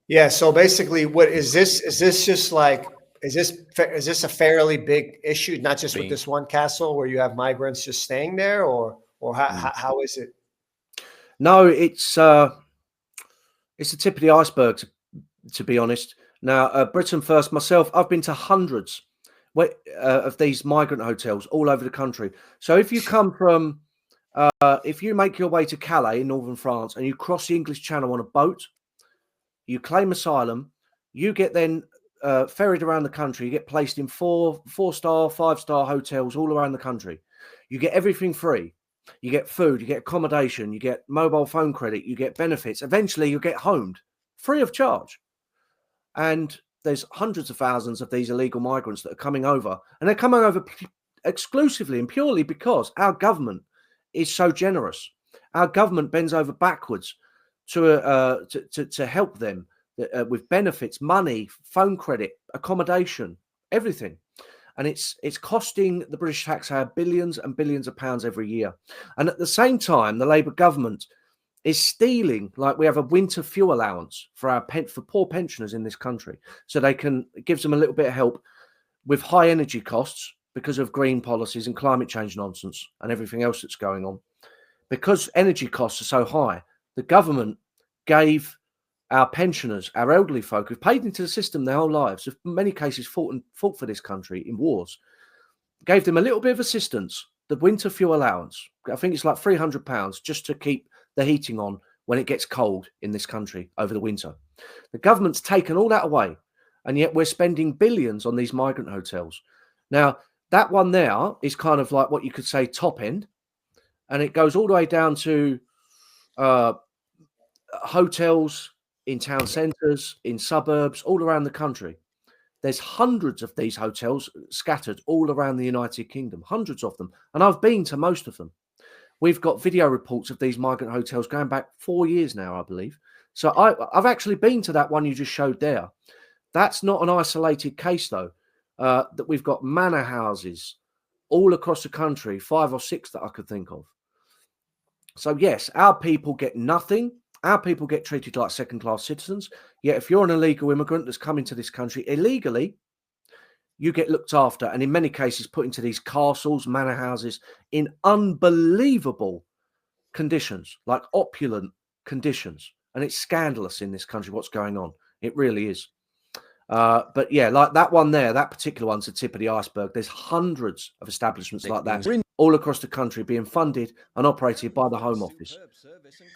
Yeah. So basically, what is this? Is this just like? Is this a fairly big issue? Not just with this one castle where you have migrants just staying there, or how is it? No, it's the tip of the iceberg, to be honest. Now, Britain First, myself, I've been to hundreds of these migrant hotels all over the country. So if you come from, if you make your way to Calais in northern France and you cross the English Channel on a boat, you claim asylum, you get then ferried around the country, you get placed in four-star, five-star hotels all around the country. You get everything free. You get food, you get accommodation, you get mobile phone credit, you get benefits. Eventually, you get homed free of charge. And there's hundreds of thousands of these illegal migrants that are coming over. And they're coming over exclusively and purely because our government is so generous. Our government bends over backwards to help them with benefits, money, phone credit, accommodation, everything. And it's costing the British taxpayer billions and billions of pounds every year. And at the same time, the Labour government is stealing, like we have a winter fuel allowance for for poor pensioners in this country. So it gives them a little bit of help with high energy costs because of green policies and climate change nonsense and everything else that's going on. Because energy costs are so high, the government gave our pensioners, our elderly folk who've paid into the system their whole lives, in many cases fought for this country in wars, gave them a little bit of assistance, the winter fuel allowance. I think it's like £300 just to keep the heating on when it gets cold in this country over the winter. The government's taken all that away, and yet we're spending billions on these migrant hotels. Now, that one there is kind of like what you could say top end, and it goes all the way down to hotels in town centres, in suburbs, all around the country. There's hundreds of these hotels scattered all around the United Kingdom, hundreds of them. And I've been to most of them. We've got video reports of these migrant hotels going back 4 years now, I believe. So I've actually been to that one you just showed there. That's not an isolated case, though, that we've got manor houses all across the country, 5 or 6 that I could think of. So yes, our people get nothing. Our people get treated like second-class citizens. Yet if you're an illegal immigrant that's come into this country illegally, you get looked after, and in many cases put into these castles, manor houses in unbelievable conditions, like opulent conditions. And it's scandalous in this country what's going on. It really is. But yeah, like that one there, that particular one's the tip of the iceberg. There's hundreds of establishments like that all across the country being funded and operated by the Home Office.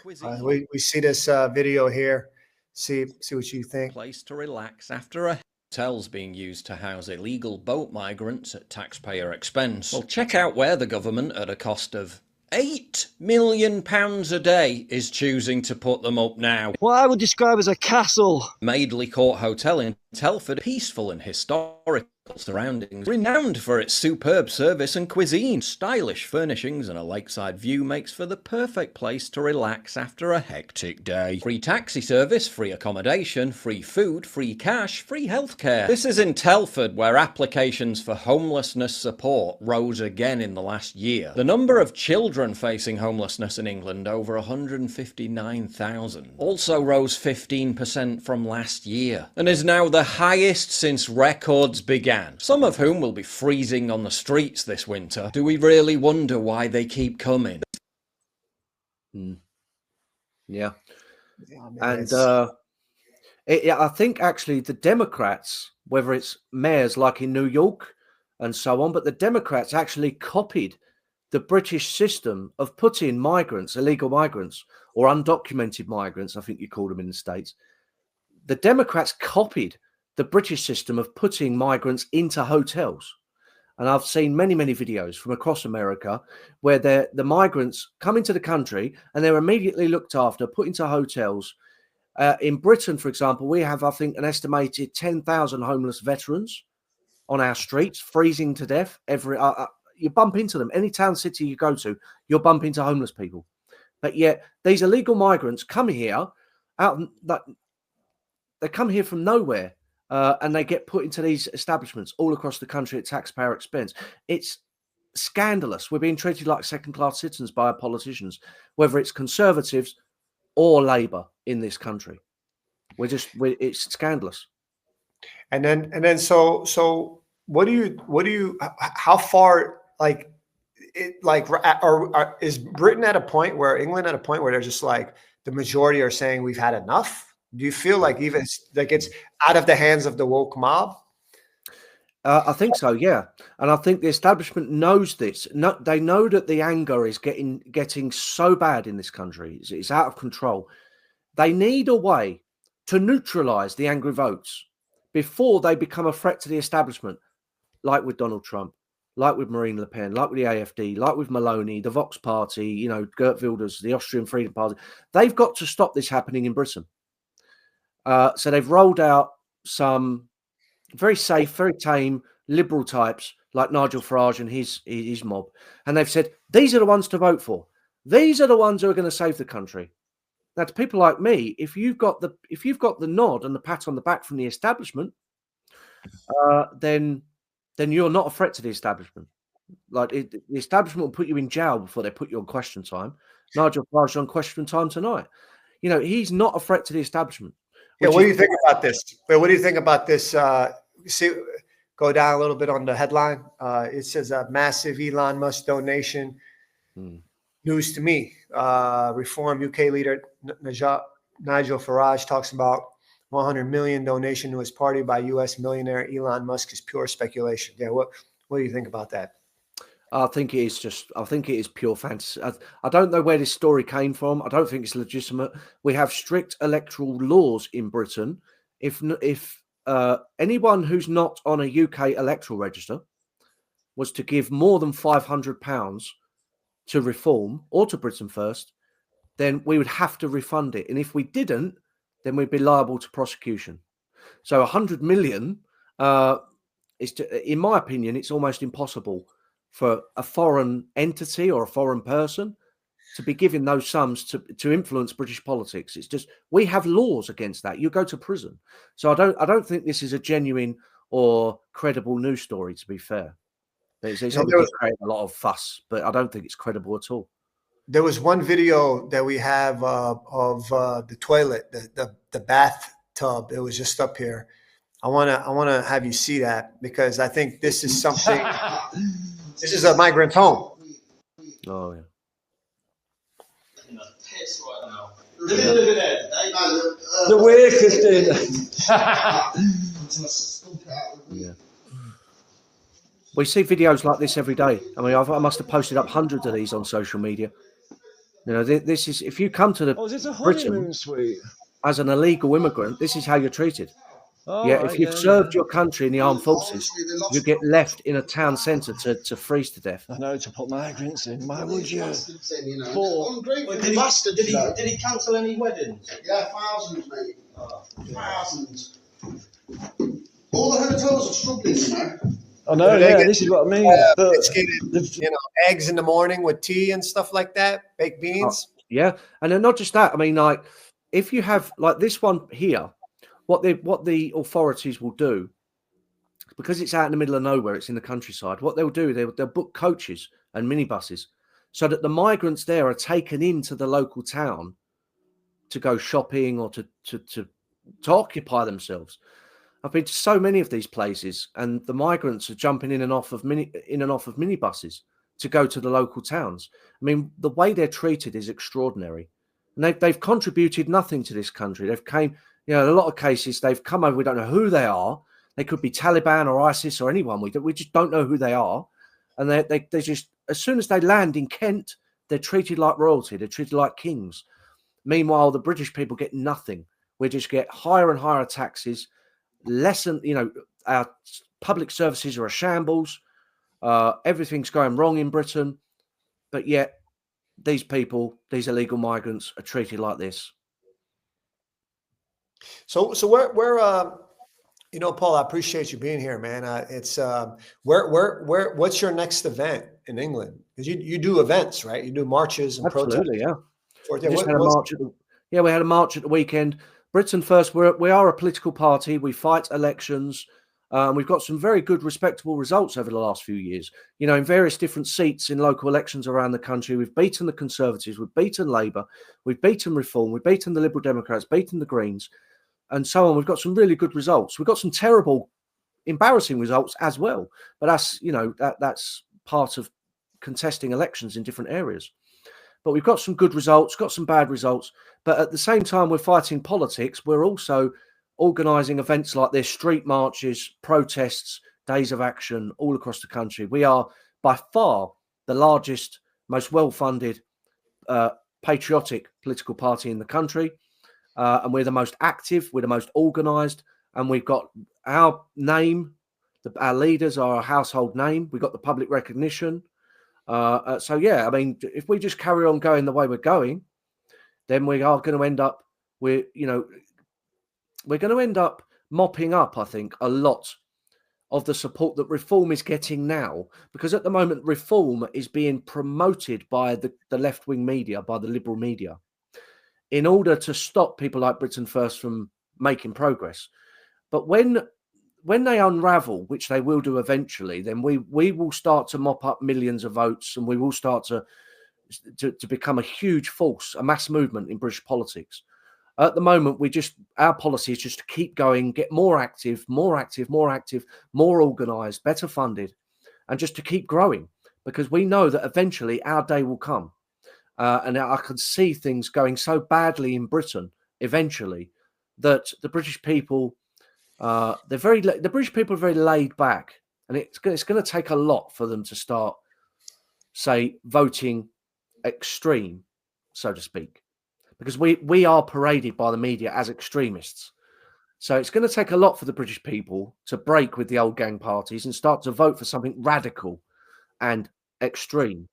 We see this video here. See what you think. Place to relax after a hotels being used to house illegal boat migrants at taxpayer expense. Well, check out where the government, at a cost of £8 million a day, is choosing to put them up now. What I would describe as a castle. Madeley Court Hotel in Telford, peaceful and historical surroundings, renowned for its superb service and cuisine. Stylish furnishings and a lakeside view makes for the perfect place to relax after a hectic day. Free taxi service, free accommodation, free food, free cash, free healthcare. This is in Telford, where applications for homelessness support rose again in the last year. The number of children facing homelessness in England, over 159,000, also rose 15% from last year, and is now the highest since records began. Some of whom will be freezing on the streets this winter. Do we really wonder why they keep coming? Yeah. Man, And I think actually the Democrats, whether it's mayors like in New York and so on, but the Democrats actually copied the British system of putting migrants, illegal migrants, or undocumented migrants, I think you call them in the States. The Democrats copied the British system of putting migrants into hotels. And I've seen many, many videos from across America where the migrants come into the country and they're immediately looked after, put into hotels. In Britain, for example, we have, I think, an estimated 10,000 homeless veterans on our streets, freezing to death. You bump into them. Any town, city you go to, you'll bump into homeless people. But yet these illegal migrants come here, they come here from nowhere. And they get put into these establishments all across the country at taxpayer expense. It's scandalous. We're being treated like second-class citizens by our politicians, whether it's Conservatives or Labour in this country. It's scandalous. And then so what do you how far is Britain at a point where England at a point where they're just like the majority are saying we've had enough? Do you feel like even like it's out of the hands of the woke mob? I think so, yeah. And I think the establishment knows this. No, they know that the anger is getting so bad in this country. It's out of control. They need a way to neutralize the angry votes before they become a threat to the establishment, like with Donald Trump, like with Marine Le Pen, like with the AfD, like with Maloney, the Vox Party, Geert Wilders, the Austrian Freedom Party. They've got to stop this happening in Britain. So they've rolled out some very safe, very tame liberal types like Nigel Farage and his mob. And they've said, these are the ones to vote for. These are the ones who are going to save the country. Now, to people like me, if you've got the nod and the pat on the back from the establishment, then you're not a threat to the establishment. Like the establishment will put you in jail before they put you on question time. Nigel Farage on question time tonight. He's not a threat to the establishment. Yeah, what do you think about this? What do you think about this? Go down a little bit on the headline. It says a massive Elon Musk donation. News to me. Reform UK leader Nigel Farage talks about 100 million donation to his party by US millionaire Elon Musk is pure speculation. Yeah, what do you think about that? I think it is pure fantasy. I don't know where this story came from. I don't think it's legitimate. We have strict electoral laws in Britain. If anyone who's not on a UK electoral register was to give more than £500 to Reform or to Britain First, then we would have to refund it. And if we didn't, then we'd be liable to prosecution. So 100 million in my opinion, it's almost impossible for a foreign entity or a foreign person to be given those sums to influence British politics. It's just, we have laws against that. You go to prison. So I don't think this is a genuine or credible news story, to be fair. It's And obviously creating a lot of fuss, but I don't think it's credible at all. there was one video that we have of the toilet, the bathtub. It was just up here. I wanna have you see that, because I think this is something. This is a migrant's home. Oh yeah. The workers doing Yeah. We see videos like this every day. I mean, I must have posted up hundreds of these on social media. You know, this is, if you come to the Oh, is this a Britain honeymoon suite? as an illegal immigrant, this is how you're treated. Oh, Yeah, right, if you've served your country in the armed forces, you get left in a town centre to freeze to death. I know, to put migrants in. Why would you? Did he cancel any weddings? Yeah, thousands, mate. Thousands. All the hotels are struggling, you know. I know, They yeah, get- this is what I mean. But Biscuited, eggs in the morning with tea and stuff like that, baked beans. Yeah, and then not just that. I mean, like, if you have like this one here, what the authorities will do, because it's out in the middle of nowhere, it's in the countryside. What they'll do, they'll book coaches and minibuses so that the migrants there are taken into the local town to go shopping or to occupy themselves. I've been to so many of these places, and the migrants are jumping in and off of minibuses to go to the local towns. I mean, the way they're treated is extraordinary, and they've contributed nothing to this country. They've came, in a lot of cases, they've come over. We don't know who they are. They could be Taliban or ISIS or anyone. We just don't know who they are, and they just, as soon as they land in Kent, they're treated like royalty. They're treated like kings. Meanwhile, the British people get nothing. We just get higher and higher taxes. Our public services are a shambles. Everything's going wrong in Britain, but yet these people, these illegal migrants, are treated like this. So we're Paul, I appreciate you being here, man. It's what's your next event in England? Because you do events, right? You do marches and Absolutely, protests. yeah. We had a march at the weekend. Britain First. We are a political party. We fight elections. We've got some very good, respectable results over the last few years. In various different seats in local elections around the country. We've beaten the Conservatives. We've beaten Labour. We've beaten Reform. We've beaten the Liberal Democrats. Beaten the Greens, and so on. We've got some really good results. We've got some terrible, embarrassing results as well. But that's part of contesting elections in different areas. But we've got some good results, got some bad results. But at the same time, we're fighting politics. We're also organising events like this, street marches, protests, days of action all across the country. We are by far the largest, most well-funded, patriotic political party in the country. And we're the most active, we're the most organised, and we've got our name, our leaders are a household name. We've got the public recognition. So yeah, I mean, if we just carry on going the way we're going, then we are going to end up we're going to end up mopping up, I think, a lot of the support that Reform is getting now, because at the moment Reform is being promoted by the left-wing media, by the liberal media, in order to stop people like Britain First from making progress. But when they unravel, which they will do eventually, then we will start to mop up millions of votes, and we will start to become a huge force, a mass movement in British politics. At the moment, our policy is just to keep going, get more active, more organised, better funded, and just to keep growing, because we know that eventually our day will come. And I can see things going so badly in Britain eventually that the British people, the British people are very laid back, and it's going to take a lot for them to start, say, voting extreme, so to speak, because we are paraded by the media as extremists. So it's going to take a lot for the British people to break with the old gang parties and start to vote for something radical and extreme.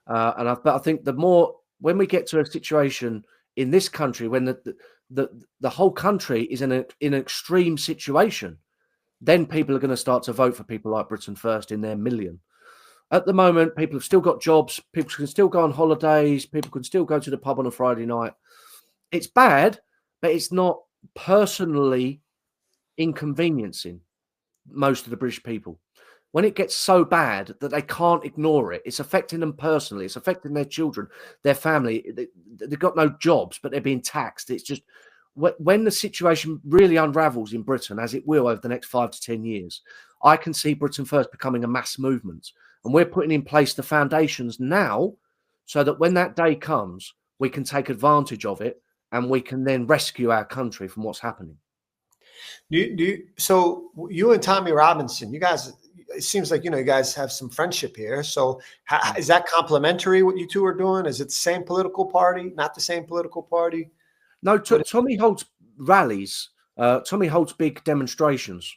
But I think when we get to a situation in this country when the whole country is in an extreme situation, then people are going to start to vote for people like Britain First in their million. At the moment, people have still got jobs. People can still go on holidays. People can still go to the pub on a Friday night. It's bad, but it's not personally inconveniencing most of the British people. when it gets so bad that they can't ignore it, it's affecting them personally. It's affecting their children, their family. They've got no jobs, but they're being taxed. It's just when the situation really unravels in Britain, as it will over the next 5 to 10 years, I can see Britain First becoming a mass movement. And we're putting in place the foundations now so that when that day comes, we can take advantage of it and we can then rescue our country from what's happening. So you and Tommy Robinson, you guys, it seems like, you guys have some friendship here. So is that complementary what you two are doing? Is it the same political party, not the same political party? No, Tommy holds rallies. Tommy holds big demonstrations,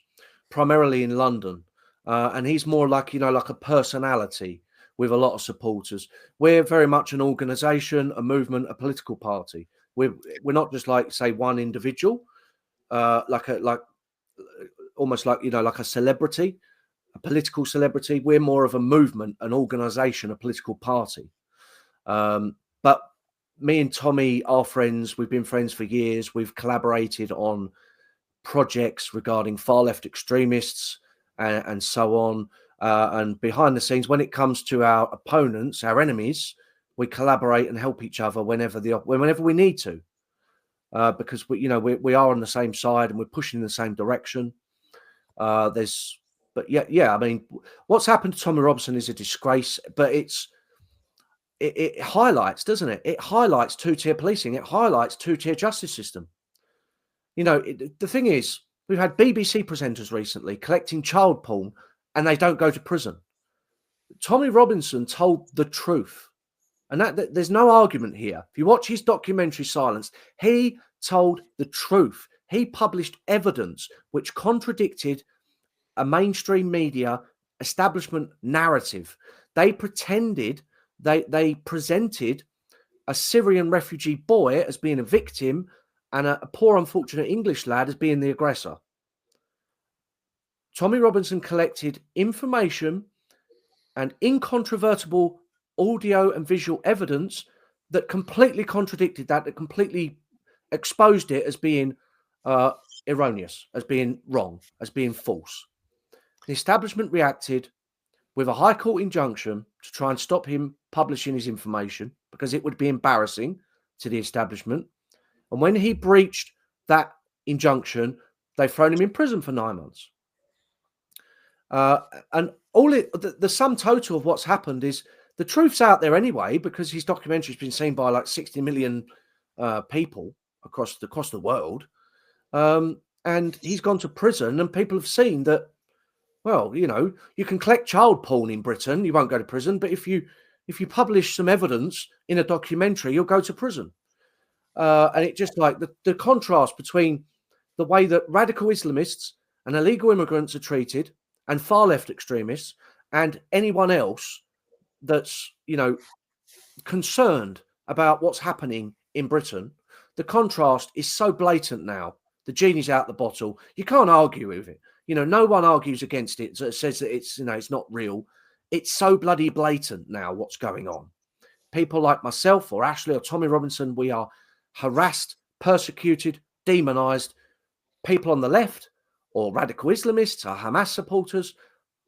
primarily in London. And he's more like, like a personality with a lot of supporters. We're very much an organization, a movement, a political party. We're not just like, say, one individual, almost like, like a celebrity, a political celebrity. We're more of a movement, an organization, a political party. But me and Tommy are friends. We've been friends for years. We've collaborated on projects regarding far left extremists and so on. And behind the scenes, when it comes to our opponents, our enemies, we collaborate and help each other whenever we need to, because we are on the same side and we're pushing in the same direction. I mean, what's happened to Tommy Robinson is a disgrace, but it highlights, doesn't it? It highlights two-tier policing. It highlights two-tier justice system. The thing is, we've had BBC presenters recently collecting child porn and they don't go to prison. Tommy Robinson told the truth. And that there's no argument here. If you watch his documentary Silence, he told the truth. He published evidence which contradicted a mainstream media establishment narrative. They presented a Syrian refugee boy as being a victim and a poor, unfortunate English lad as being the aggressor. Tommy Robinson collected information and incontrovertible audio and visual evidence that completely contradicted that completely exposed it as being erroneous, as being wrong, as being false. The establishment reacted with a High Court injunction to try and stop him publishing his information because it would be embarrassing to the establishment. And when he breached that injunction, they've thrown him in prison for 9 months. And the sum total of what's happened is the truth's out there anyway, because his documentary's been seen by like 60 million people across the world. And he's gone to prison and people have seen that, well, you can collect child porn in Britain, you won't go to prison. But if you publish some evidence in a documentary, you'll go to prison. And it just like the contrast between the way that radical Islamists and illegal immigrants are treated and far left extremists and anyone else that's, concerned about what's happening in Britain, the contrast is so blatant now. The genie's out the bottle. You can't argue with it. No one argues against it. So it says that it's not real. It's so bloody blatant now what's going on. People like myself or Ashley or Tommy Robinson, we are harassed, persecuted, demonized. People on the left or radical Islamists or Hamas supporters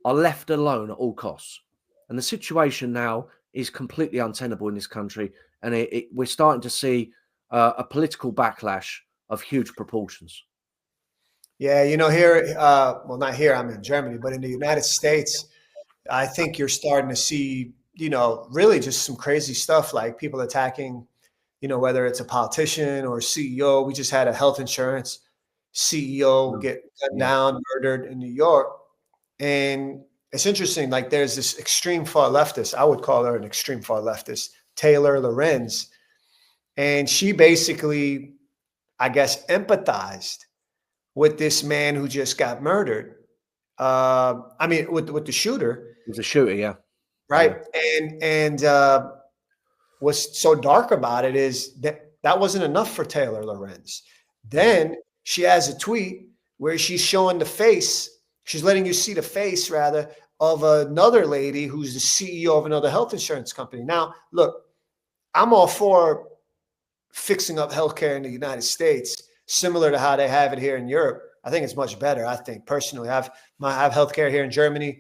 are left alone at all costs. And the situation now is completely untenable in this country. And we're starting to see a political backlash of huge proportions. Yeah, here, well, not here, I'm in Germany, but in the United States, I think you're starting to see, really just some crazy stuff like people attacking, whether it's a politician or a CEO. We just had a health insurance CEO get gunned down, murdered in New York. And it's interesting, like there's this extreme far leftist, I would call her an extreme far leftist, Taylor Lorenz. And she basically, I guess, empathized with this man who just got murdered. With the shooter. It was a shooter, yeah. Right. Yeah. And what's so dark about it is that wasn't enough for Taylor Lorenz. Then she has a tweet where she's showing the face. She's letting you see the face, rather, of another lady who's the CEO of another health insurance company. Now, look, I'm all for fixing up healthcare in the United States, similar to how they have it here in Europe. I think it's much better. I think personally, I have healthcare here in Germany.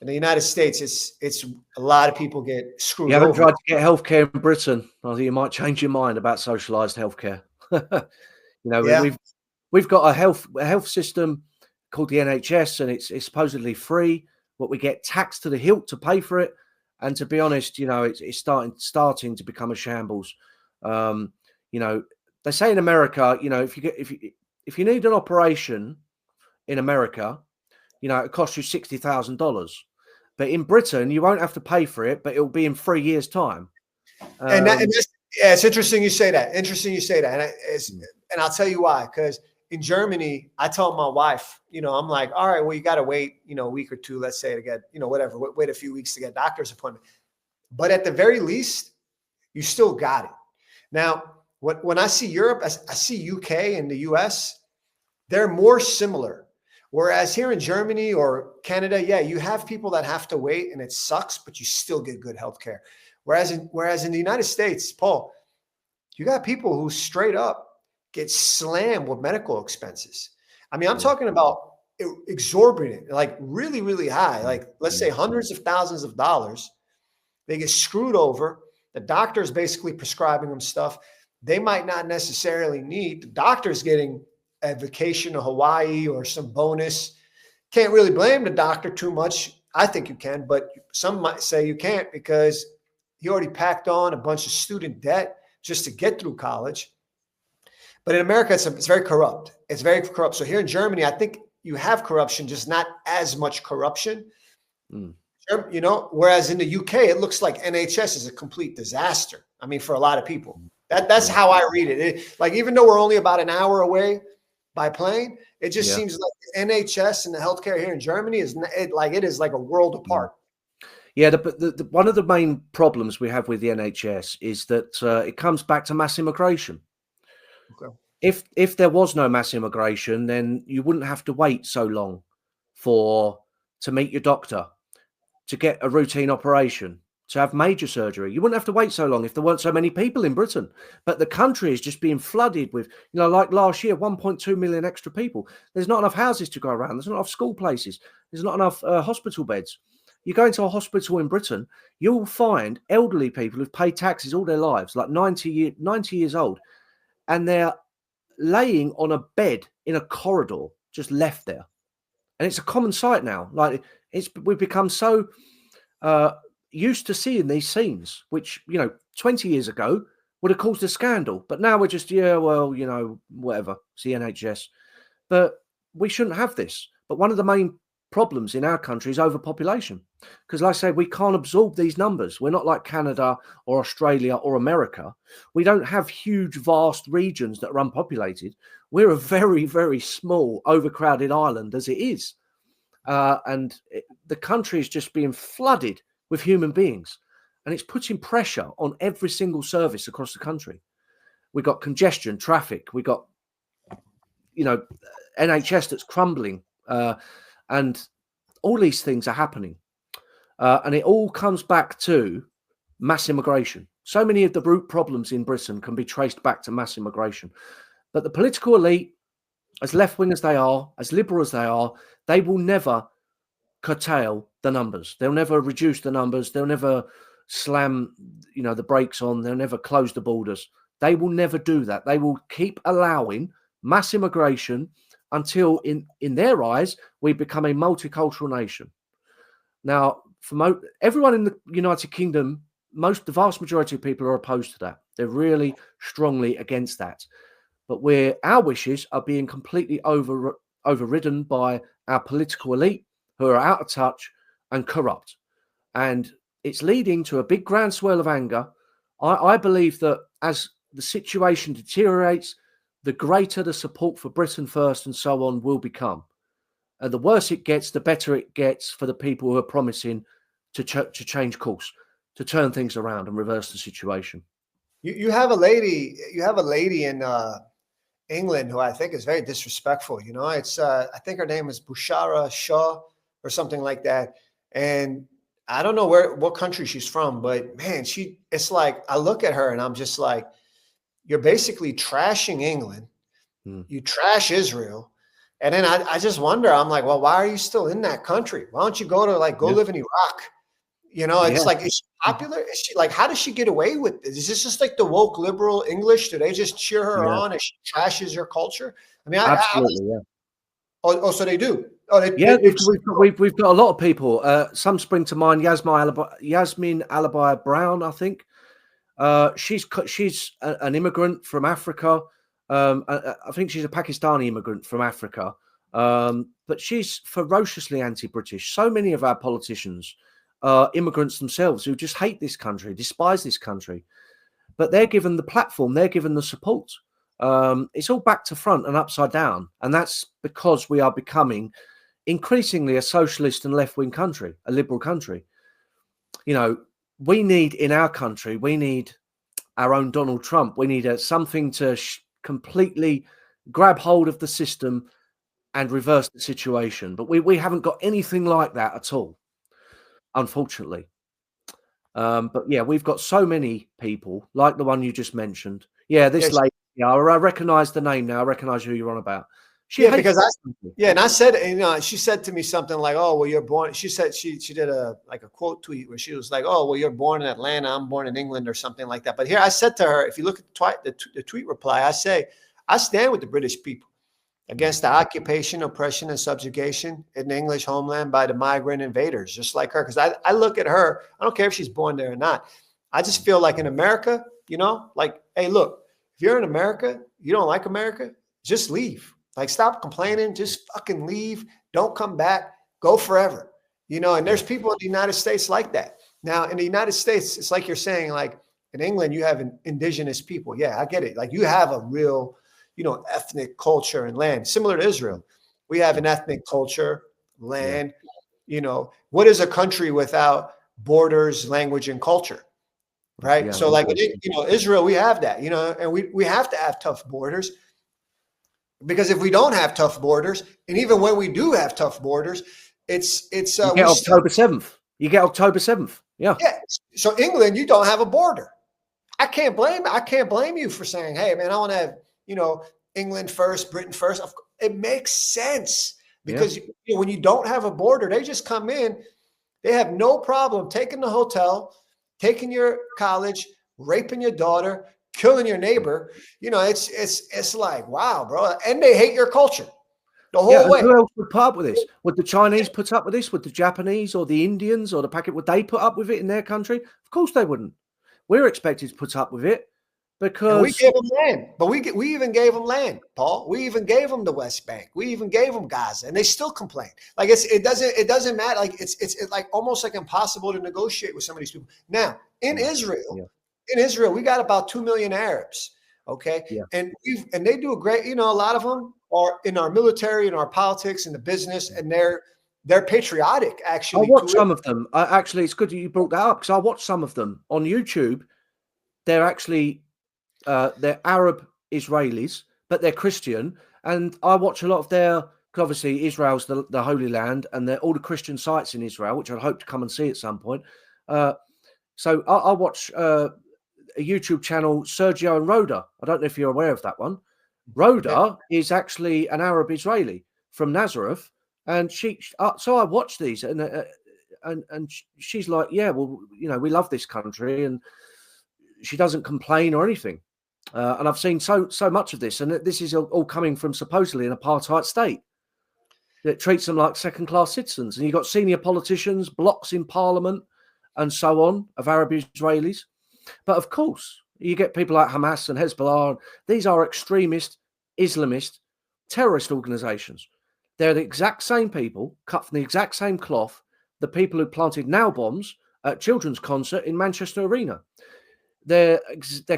In the United States, it's a lot of people get screwed You haven't over. tried to get healthcare in Britain. I think you might change your mind about socialised healthcare. You know, Yeah. we've got a health system called the NHS, and it's supposedly free, but we get taxed to the hilt to pay for it. And to be honest, you know, it's starting to become a shambles. You know, they say in America, you know, if you need an operation in America, you know, it costs you $60,000. But in Britain, you won't have to pay for it, but it'll be in 3 years' time. And yeah, it's interesting you say that. Interesting you say that. And I'll tell you why. Because in Germany, I told my wife, you know, I'm like, all right, well, you got to wait, you know, a week or two, let's say, to get, you know, whatever, wait a few weeks to get a doctor's appointment. But at the very least, you still got it. Now, when I see Europe, I see UK and the US, they're more similar. Whereas here in Germany or Canada, yeah, you have people that have to wait and it sucks, but you still get good health care. Whereas in the United States, Paul, you got people who straight up get slammed with medical expenses. I mean, I'm talking about exorbitant, like really, really high, like let's say hundreds of thousands of dollars. They get screwed over. The doctor's basically prescribing them stuff they might not necessarily need. The doctor's getting a vacation to Hawaii or some bonus. Can't really blame the doctor too much. I think you can, but some might say you can't because he already packed on a bunch of student debt just to get through college. But in America, it's very corrupt. It's very corrupt. So here in Germany, I think you have corruption, just not as much corruption. You know, whereas in the UK, it looks like NHS is a complete disaster. I mean, for a lot of people, that's how I read it. Like, even though we're only about an hour away by plane, it just seems like the NHS and the healthcare here in Germany is like a world apart. Yeah, the one of the main problems we have with the NHS is that it comes back to mass immigration. Okay. If there was no mass immigration, then you wouldn't have to wait so long to meet your doctor, to get a routine operation, to have major surgery. You wouldn't have to wait so long if there weren't so many people in Britain. But the country is just being flooded with, you know, like last year, 1.2 million extra people. There's not enough houses to go around. There's not enough school places. There's not enough hospital beds. You go into a hospital in Britain, you'll find elderly people who've paid taxes all their lives, like 90 years old, and they're laying on a bed in a corridor, just left there. And it's a common sight now. Like, we've become so used to seeing these scenes, which, you know, 20 years ago would have caused a scandal. But now we're just, yeah, well, you know, whatever, it's the NHS. But we shouldn't have this. But one of the main problems in our country is overpopulation. Because, like I say, we can't absorb these numbers. We're not like Canada or Australia or America. We don't have huge, vast regions that are unpopulated. We're a very, very small, overcrowded island as it is. The country is just being flooded with human beings. And it's putting pressure on every single service across the country. We've got congestion, traffic. We've got, you know, NHS that's crumbling. And all these things are happening. And it all comes back to mass immigration. So many of the root problems in Britain can be traced back to mass immigration. But the political elite, as left-wing as they are, as liberal as they are, they will never curtail the numbers. They'll never reduce the numbers. They'll never slam, you know, the brakes on. They'll never close the borders. They will never do that. They will keep allowing mass immigration until, in their eyes, we become a multicultural nation. Now, for everyone in the United Kingdom, the vast majority of people are opposed to that. They're really strongly against that. But our wishes are being completely overridden by our political elite, who are out of touch and corrupt. And it's leading to a big groundswell of anger. I believe that as the situation deteriorates, the greater the support for Britain First and so on will become. And the worse it gets, the better it gets for the people who are promising to change course, to turn things around and reverse the situation. You have a lady in England who I think is very disrespectful. You know, it's I think her name is Bushara Shah or something like that. And I don't know what country she's from, but man, it's like, I look at her and I'm just like, you're basically trashing England. You trash Israel. And then I just wonder, I'm like, well, why are you still in that country? Why don't you go to like, go Yeah. live in Iraq? You know, it's Yeah. like, is she popular? Is she like, how does she get away with this? Is this just like the woke liberal English? Do they just cheer her Yeah. on and she trashes your culture? I mean, Absolutely. Yeah. oh, so they do. Oh, Yeah, they we've got a lot of people. Some spring to mind. Yasmin Alabai Brown, I think. She's an immigrant from Africa. I think she's a Pakistani immigrant from Africa. But she's ferociously anti-British. So many of our politicians are immigrants themselves who just hate this country, despise this country. But they're given the platform, they're given the support. It's all back to front and upside down. And that's because we are becoming increasingly a socialist and left-wing country, a liberal country. You know, we need in our country, we need our own Donald Trump. We need something to completely grab hold of the system and reverse the situation. But we haven't got anything like that at all, unfortunately. But yeah, we've got so many people like the one you just mentioned. Yeah, this lady. Yeah, I recognize the name now. I recognize who you're on about. because and I said, you know, she said to me something like, "Oh, well, you're born." She said she did a quote tweet where she was like, "Oh, well, you're born in Atlanta. I'm born in England," or something like that. But here I said to her, if you look at the tweet reply, I say, I stand with the British people against the occupation, oppression, and subjugation in the English homeland by the migrant invaders, just like her. Because I look at her, I don't care if she's born there or not. I just feel like in America, you know, like, hey, look, if you're in America, you don't like America, just leave. Like, stop complaining, just fucking leave. Don't come back, go forever. You know, and there's people in the United States like that. Now, in the United States, it's like you're saying, like in England, you have indigenous people. Yeah, I get it. Like you have a real, you know, ethnic culture and land, similar to Israel. We have an ethnic culture, land. You know, what is a country without borders, language, and culture? Right. Yeah, So, like, you know, Israel, we have that, you know, and we have to have tough borders, because if we don't have tough borders, and even when we do have tough borders, it's you get October 7th. You get October 7th. Yeah. Yeah. So England, you don't have a border. I can't blame you for saying, hey, man, I want to have, you know, England first, Britain first. It makes sense because you know, when you don't have a border, they just come in. They have no problem taking the hotel, taking your college, raping your daughter, killing your neighbor. You know, it's like, wow, bro. And they hate your culture the whole way. Who else would put up with this? Would the Chinese put up with this? Would the Japanese or the Indians or the Pakistan, would they put up with it in their country? Of course they wouldn't. We're expected to put up with it because and we gave them land, but we even gave them land, Paul. We even gave them the West Bank. We even gave them Gaza, and they still complain. Like it doesn't matter. Like it's like almost like impossible to negotiate with some of these people. Now in Israel, we got about 2 million Arabs. Okay, and they do a great. You know, a lot of them are in our military, in our politics, in the business, and they're patriotic. Actually, I watch some of them. Actually, it's good that you brought that up because I watch some of them on YouTube. They're actually they're Arab Israelis, but they're Christian, and I watch a lot of their. Obviously, Israel's the Holy Land, and they're all the Christian sites in Israel, which I hope to come and see at some point. So I watch a YouTube channel, Sergio and Rhoda. I don't know if you're aware of that one. Rhoda is actually an Arab Israeli from Nazareth. And so I watch these, and she's like, yeah, well, you know, we love this country, and she doesn't complain or anything. And I've seen so much of this, and this is all coming from supposedly an apartheid state that treats them like second-class citizens. And you've got senior politicians, blocks in parliament, and so on of Arab Israelis. But of course, you get people like Hamas and Hezbollah. These are extremist, Islamist, terrorist organizations. They're the exact same people, cut from the exact same cloth, the people who planted nail bombs at children's concert in Manchester Arena. They're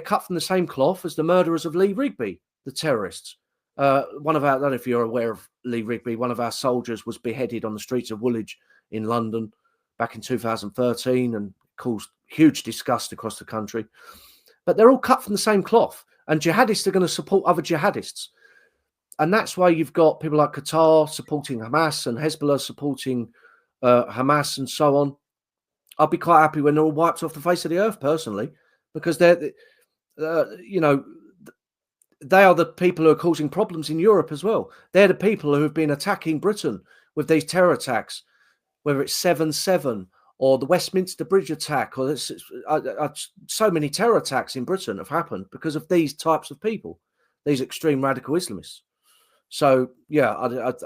cut from the same cloth as the murderers of Lee Rigby, the terrorists. I don't know if you're aware of Lee Rigby, one of our soldiers was beheaded on the streets of Woolwich in London back in 2013 and caused huge disgust across the country. But they're all cut from the same cloth, and jihadists are going to support other jihadists. And that's why you've got people like Qatar supporting Hamas and Hezbollah supporting Hamas and so on. I'll be quite happy when they're all wiped off the face of the earth, personally, because they're, you know, they are the people who are causing problems in Europe as well. They're the people who have been attacking Britain with these terror attacks, whether it's 7/7 or the Westminster Bridge attack, or so many terror attacks in Britain have happened because of these types of people, these extreme radical Islamists. So yeah,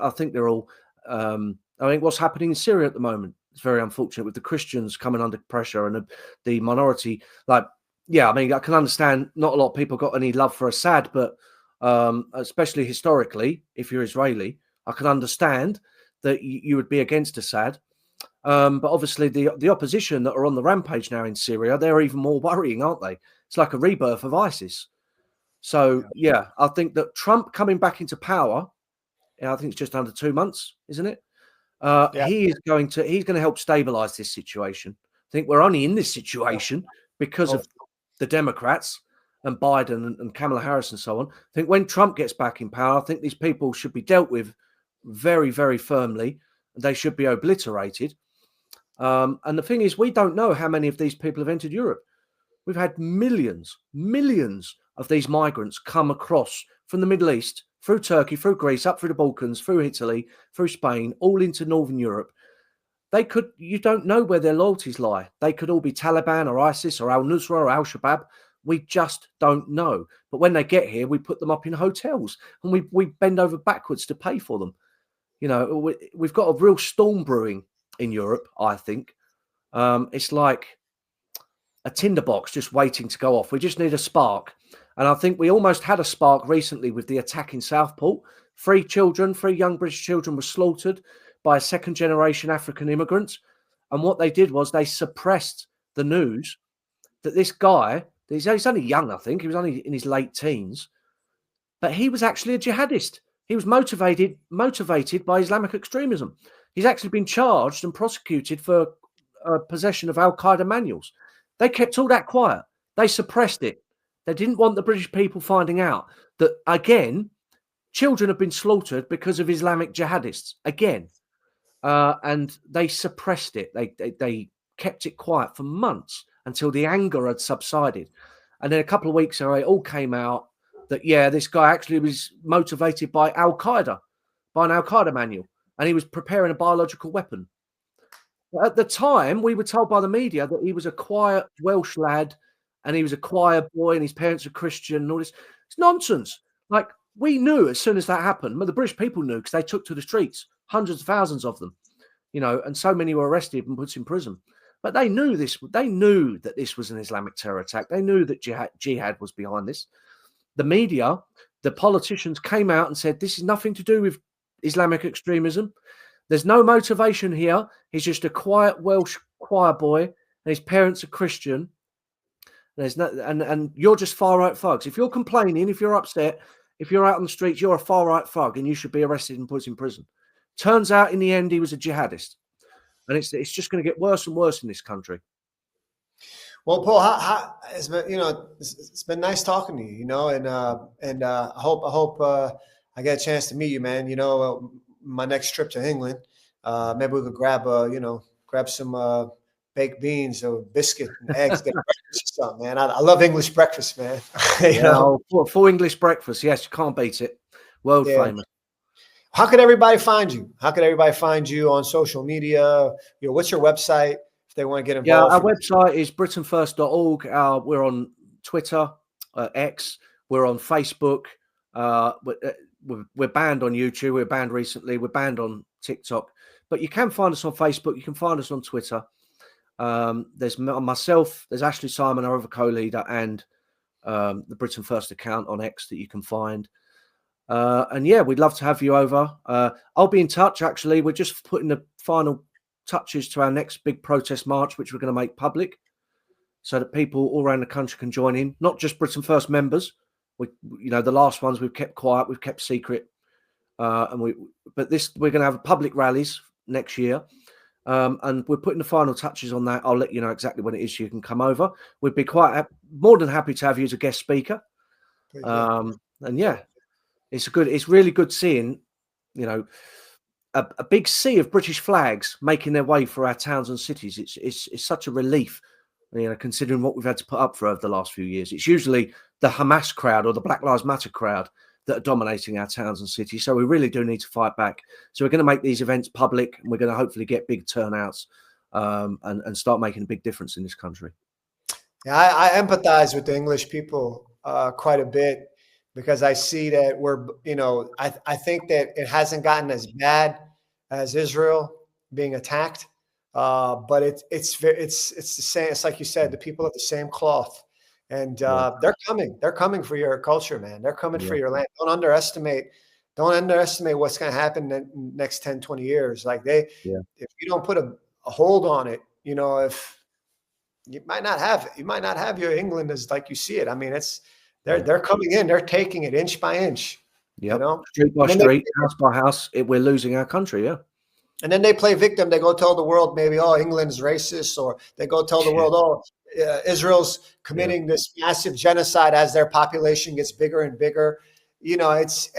I think they're all. I think what's happening in Syria at the moment is very unfortunate, with the Christians coming under pressure and the minority. Like, yeah, I mean, I can understand not a lot of people got any love for Assad, but especially historically, if you're Israeli, I can understand that you would be against Assad. But obviously, the opposition that are on the rampage now in Syria, they're even more worrying, aren't they? It's like a rebirth of ISIS. So yeah, I think that Trump coming back into power, I think it's just under 2 months, isn't it? He's going to help stabilize this situation. I think we're only in this situation because of the Democrats and Biden and Kamala Harris and so on. I think when Trump gets back in power, I think these people should be dealt with very, very firmly. They should be obliterated. And the thing is, we don't know how many of these people have entered Europe. We've had millions of these migrants come across from the Middle East, through Turkey, through Greece, up through the Balkans, through Italy, through Spain, all into Northern Europe. You don't know where their loyalties lie. They could all be Taliban or ISIS or Al-Nusra or Al-Shabaab. We just don't know. But when they get here, we put them up in hotels and we bend over backwards to pay for them. You know, we've got a real storm brewing in Europe, I think. It's like a tinderbox just waiting to go off. We just need a spark. And I think we almost had a spark recently with the attack in Southport. 3 young British children were slaughtered by second-generation African immigrants. And what they did was they suppressed the news that this guy, he's only young, I think. He was only in his late teens. But he was actually a jihadist. He was motivated by Islamic extremism. He's actually been charged and prosecuted for possession of Al-Qaeda manuals. They kept all that quiet. They suppressed it. They didn't want the British people finding out that, again, children have been slaughtered because of Islamic jihadists, again. And they suppressed it. They kept it quiet for months until the anger had subsided. And then a couple of weeks ago, it all came out that, yeah, this guy actually was motivated by Al-Qaeda, by an Al-Qaeda manual, and he was preparing a biological weapon. At the time, we were told by the media that he was a quiet Welsh lad and he was a choir boy and his parents are Christian and all this. It's nonsense. Like, we knew as soon as that happened. Well, the British people knew because they took to the streets, hundreds of thousands of them, you know, and so many were arrested and put in prison. But they knew this. They knew that this was an Islamic terror attack. They knew that jihad was behind this. The media, the politicians came out and said, this is nothing to do with Islamic extremism. There's no motivation here. He's just a quiet Welsh choir boy and his parents are Christian. There's no, and you're just far right thugs. If you're complaining, if you're upset, if you're out on the streets, you're a far right thug and you should be arrested and put in prison. Turns out in the end, he was a jihadist. And it's just going to get worse and worse in this country. Well, Paul, it's been, you know, it's been nice talking to you, you know, and I hope I get a chance to meet you, man. You know, my next trip to England, maybe we could grab some baked beans or biscuit and eggs, get breakfast or something, man. I love English breakfast, man. you know, full English breakfast, yes, you can't beat it. World famous. How could everybody find you? How could everybody find you on social media? You know, what's your website if they want to get involved? Yeah, our website is britainfirst.org. We're on Twitter, X. We're on Facebook. We're banned on YouTube. We're banned recently. We're banned on TikTok. But you can find us on Facebook. You can find us on Twitter. There's myself. There's Ashley Simon, our other co-leader, and the Britain First account on X that you can find. And yeah, we'd love to have you over. I'll be in touch, actually. We're just putting the final touches to our next big protest march, which we're going to make public so that people all around the country can join in, not just Britain First members. You know, the last ones we've kept quiet, we've kept secret. But we're going to have public rallies next year. And we're putting the final touches on that. I'll let you know exactly when it is so you can come over. We'd be more than happy to have you as a guest speaker. And yeah, it's really good seeing, you know, a big sea of British flags making their way through our towns and cities. It's such a relief, you know, considering what we've had to put up for over the last few years. It's usually the Hamas crowd or the Black Lives Matter crowd that are dominating our towns and cities. So we really do need to fight back. So we're going to make these events public, and we're going to hopefully get big turnouts and start making a big difference in this country. Yeah, I empathize with the English people quite a bit, because I see that I think that it hasn't gotten as bad as Israel being attacked, but it's the same. It's like you said, the people of the same cloth, and they're coming. They're coming for your culture, man. They're coming for your land. Don't underestimate what's going to happen in the next 10, 20 years. Like if you don't put a hold on it, if you might not have your England as like you see it. I mean, they're coming in, they're taking it inch by inch. Yeah, street by street, house by house, we're losing our country. Yeah. And then they play victim. They go tell the world maybe, oh, England's racist, or they go tell the world, oh, Israel's committing this massive genocide as their population gets bigger and bigger. It's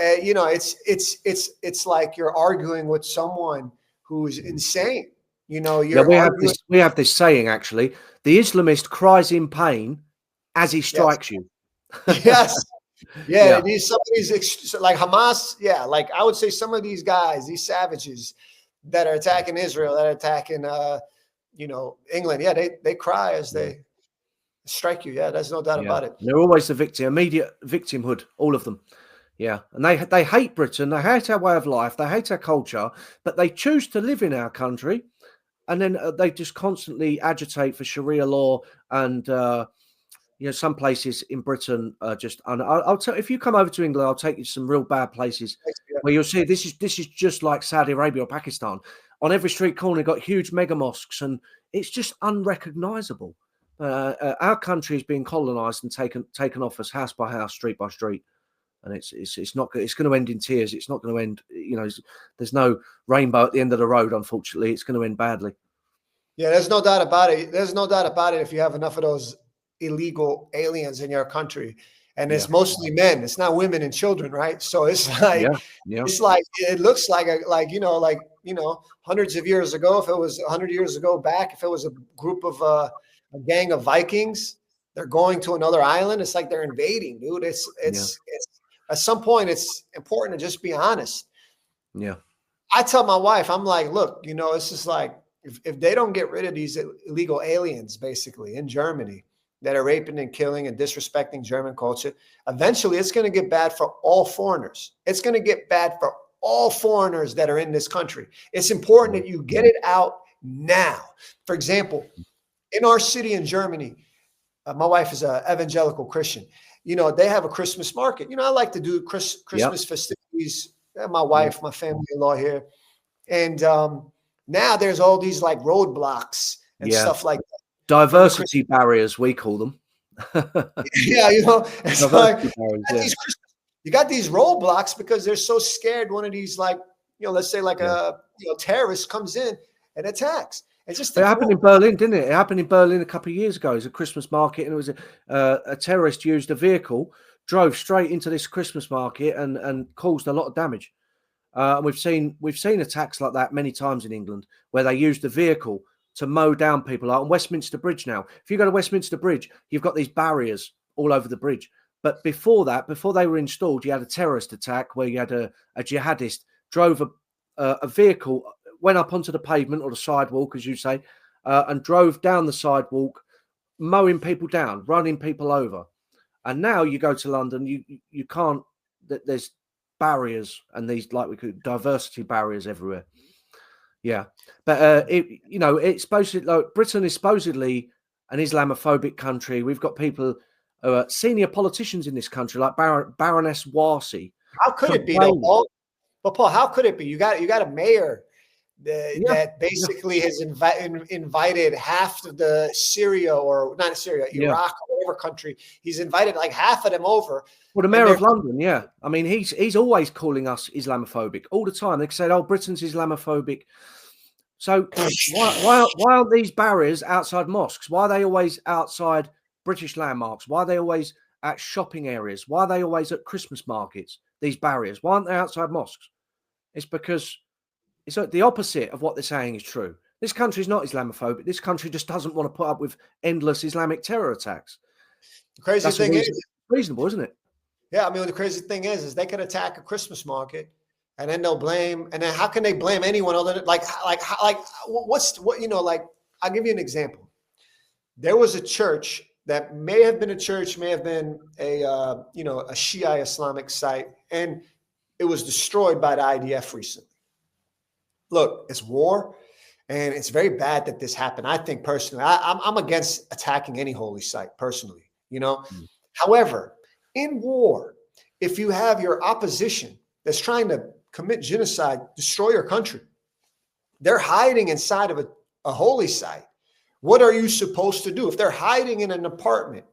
like you're arguing with someone who's insane. We have this saying, actually: the Islamist cries in pain as he strikes you. Yes. Yeah. Some of these, like Hamas. Yeah. Like I would say some of these guys, these savages that are attacking Israel, that are attacking, England. Yeah. They cry as they strike you. Yeah. There's no doubt about it. They're always the victim, immediate victimhood, all of them. Yeah. And they hate Britain. They hate our way of life. They hate our culture, but they choose to live in our country. And then they just constantly agitate for Sharia law, and some places in Britain are just. I'll tell, if you come over to England, I'll take you to some real bad places where you'll see this is just like Saudi Arabia or Pakistan. On every street corner, got huge mega mosques, and it's just unrecognisable. Our country is being colonised and taken off us house by house, street by street. And it's not. It's going to end in tears. It's not going to end. There's no rainbow at the end of the road. Unfortunately, it's going to end badly. Yeah, there's no doubt about it. There's no doubt about it. If you have enough of those illegal aliens in your country, and it's mostly men. It's not women and children, right? So it's like it's like it looks like hundreds of years ago. If it was 100 years ago back, if it was a group of a gang of Vikings, they're going to another island. It's like they're invading, dude. It's at some point, it's important to just be honest. Yeah. I tell my wife, I'm like, look, it's just like, if they don't get rid of these illegal aliens, basically, in Germany, that are raping and killing and disrespecting German culture, eventually it's going to get bad for all foreigners. It's going to get bad for all foreigners that are in this country. It's important that you get it out now. For example, in our city in Germany, my wife is an evangelical Christian. They have a Christmas market. I like to do Christmas festivities. My wife, my family-in-law here. And now there's all these like roadblocks and stuff like that. Diversity barriers, we call them. It's like you got these roadblocks because they're so scared one of these, like, let's say like a terrorist comes in and attacks. It happened in Berlin, didn't it? It happened in Berlin a couple of years ago. It was a Christmas market, and it was a terrorist used a vehicle, drove straight into this Christmas market, and caused a lot of damage. And we've seen attacks like that many times in England, where they used the vehicle to mow down people. Like on Westminster Bridge now, if you go to Westminster Bridge, you've got these barriers all over the bridge. But before they were installed, you had a terrorist attack where you had a jihadist drove a vehicle, went up onto the pavement or the sidewalk, as you say, and drove down the sidewalk, mowing people down, running people over. And now you go to London, you can't. There's barriers and these, like we could, diversity barriers everywhere. Yeah, but it's supposedly, like, Britain is supposedly an Islamophobic country. We've got people, senior politicians in this country, like Baroness Warsi. How could it be, though, Paul? But Paul, how could it be? You got a mayor that basically has invited half of the Syria, or not Syria, Iraq, or whatever country. He's invited like half of them over. Well, the mayor of London, I mean, he's always calling us Islamophobic all the time. They said, "Oh, Britain's Islamophobic." So why aren't these barriers outside mosques? Why are they always outside British landmarks? Why are they always at shopping areas? Why are they always at Christmas markets? These barriers. Why aren't they outside mosques? It's because it's like the opposite of what they're saying is true. This country is not Islamophobic. This country just doesn't want to put up with endless Islamic terror attacks. The crazy thing is, reasonable, isn't it? Yeah, I mean, the crazy thing is they could attack a Christmas market, and then they'll blame. And then how can they blame anyone other than what you know? Like, I'll give you an example. There was a church that may have been a church, may have been a you know, a Shia Islamic site, and it was destroyed by the IDF recently. Look, it's war, and it's very bad that this happened. I think personally, I'm against attacking any holy site personally. You know, however, in war, if you have your opposition that's trying to commit genocide, destroy your country, they're hiding inside of a holy site. What are you supposed to do? If they're hiding in an apartment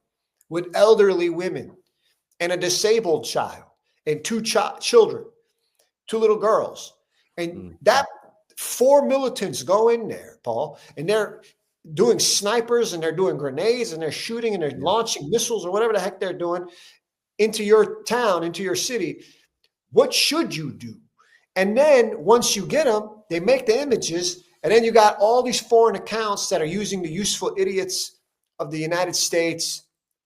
with elderly women and a disabled child and two children, two little girls, and that 4 militants go in there, Paul, and they're doing snipers and they're doing grenades and they're shooting and they're launching missiles or whatever the heck they're doing into your town, into your city. What should you do? And then once you get them, they make the images, and then you got all these foreign accounts that are using the useful idiots of the United States,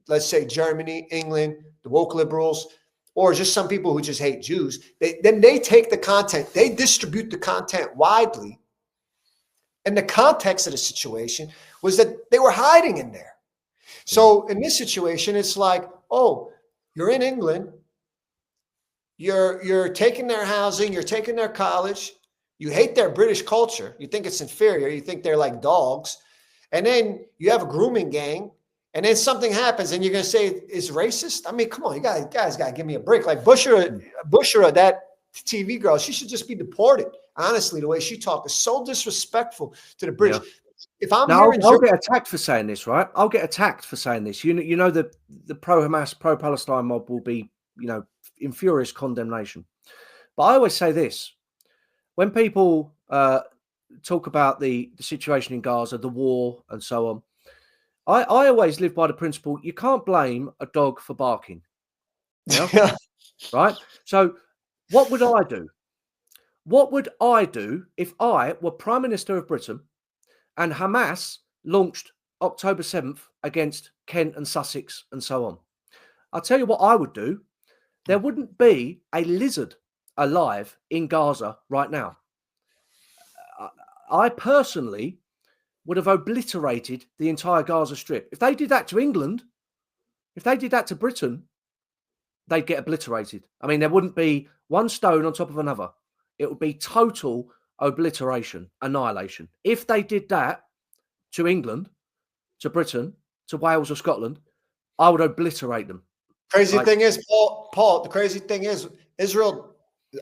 let's say Germany, England, the woke liberals, or just some people who just hate Jews. Then they take the content, they distribute the content widely. And the context of the situation was that they were hiding in there. So in this situation, it's like, oh, you're in England, you're taking their housing, you're taking their college, you hate their British culture, you think it's inferior, you think they're like dogs, and then you have a grooming gang, and then something happens, and you're going to say it's racist? I mean, come on, you guys got to give me a break. Like Bushra, that TV girl, she should just be deported. Honestly, the way she talked is so disrespectful to the British. Yeah. If I'm now, I'll get attacked for saying this, right? I'll get attacked for saying this. You know the pro-Hamas, pro-Palestine mob will be, you know, in furious condemnation. But I always say this: when people talk about the situation in Gaza, the war, and so on, I always live by the principle: you can't blame a dog for barking. Yeah? Right? So, what would I do? What would I do if I were Prime Minister of Britain and Hamas launched October 7th against Kent and Sussex and so on? I'll tell you what I would do. There wouldn't be a lizard alive in Gaza right now. I personally would have obliterated the entire Gaza Strip. If they did that to England, if they did that to Britain, they'd get obliterated. I mean, there wouldn't be one stone on top of another. It would be total obliteration, annihilation. If they did that to England, to Britain, to Wales or Scotland, I would obliterate them. Crazy thing is, Paul, the crazy thing is, Israel,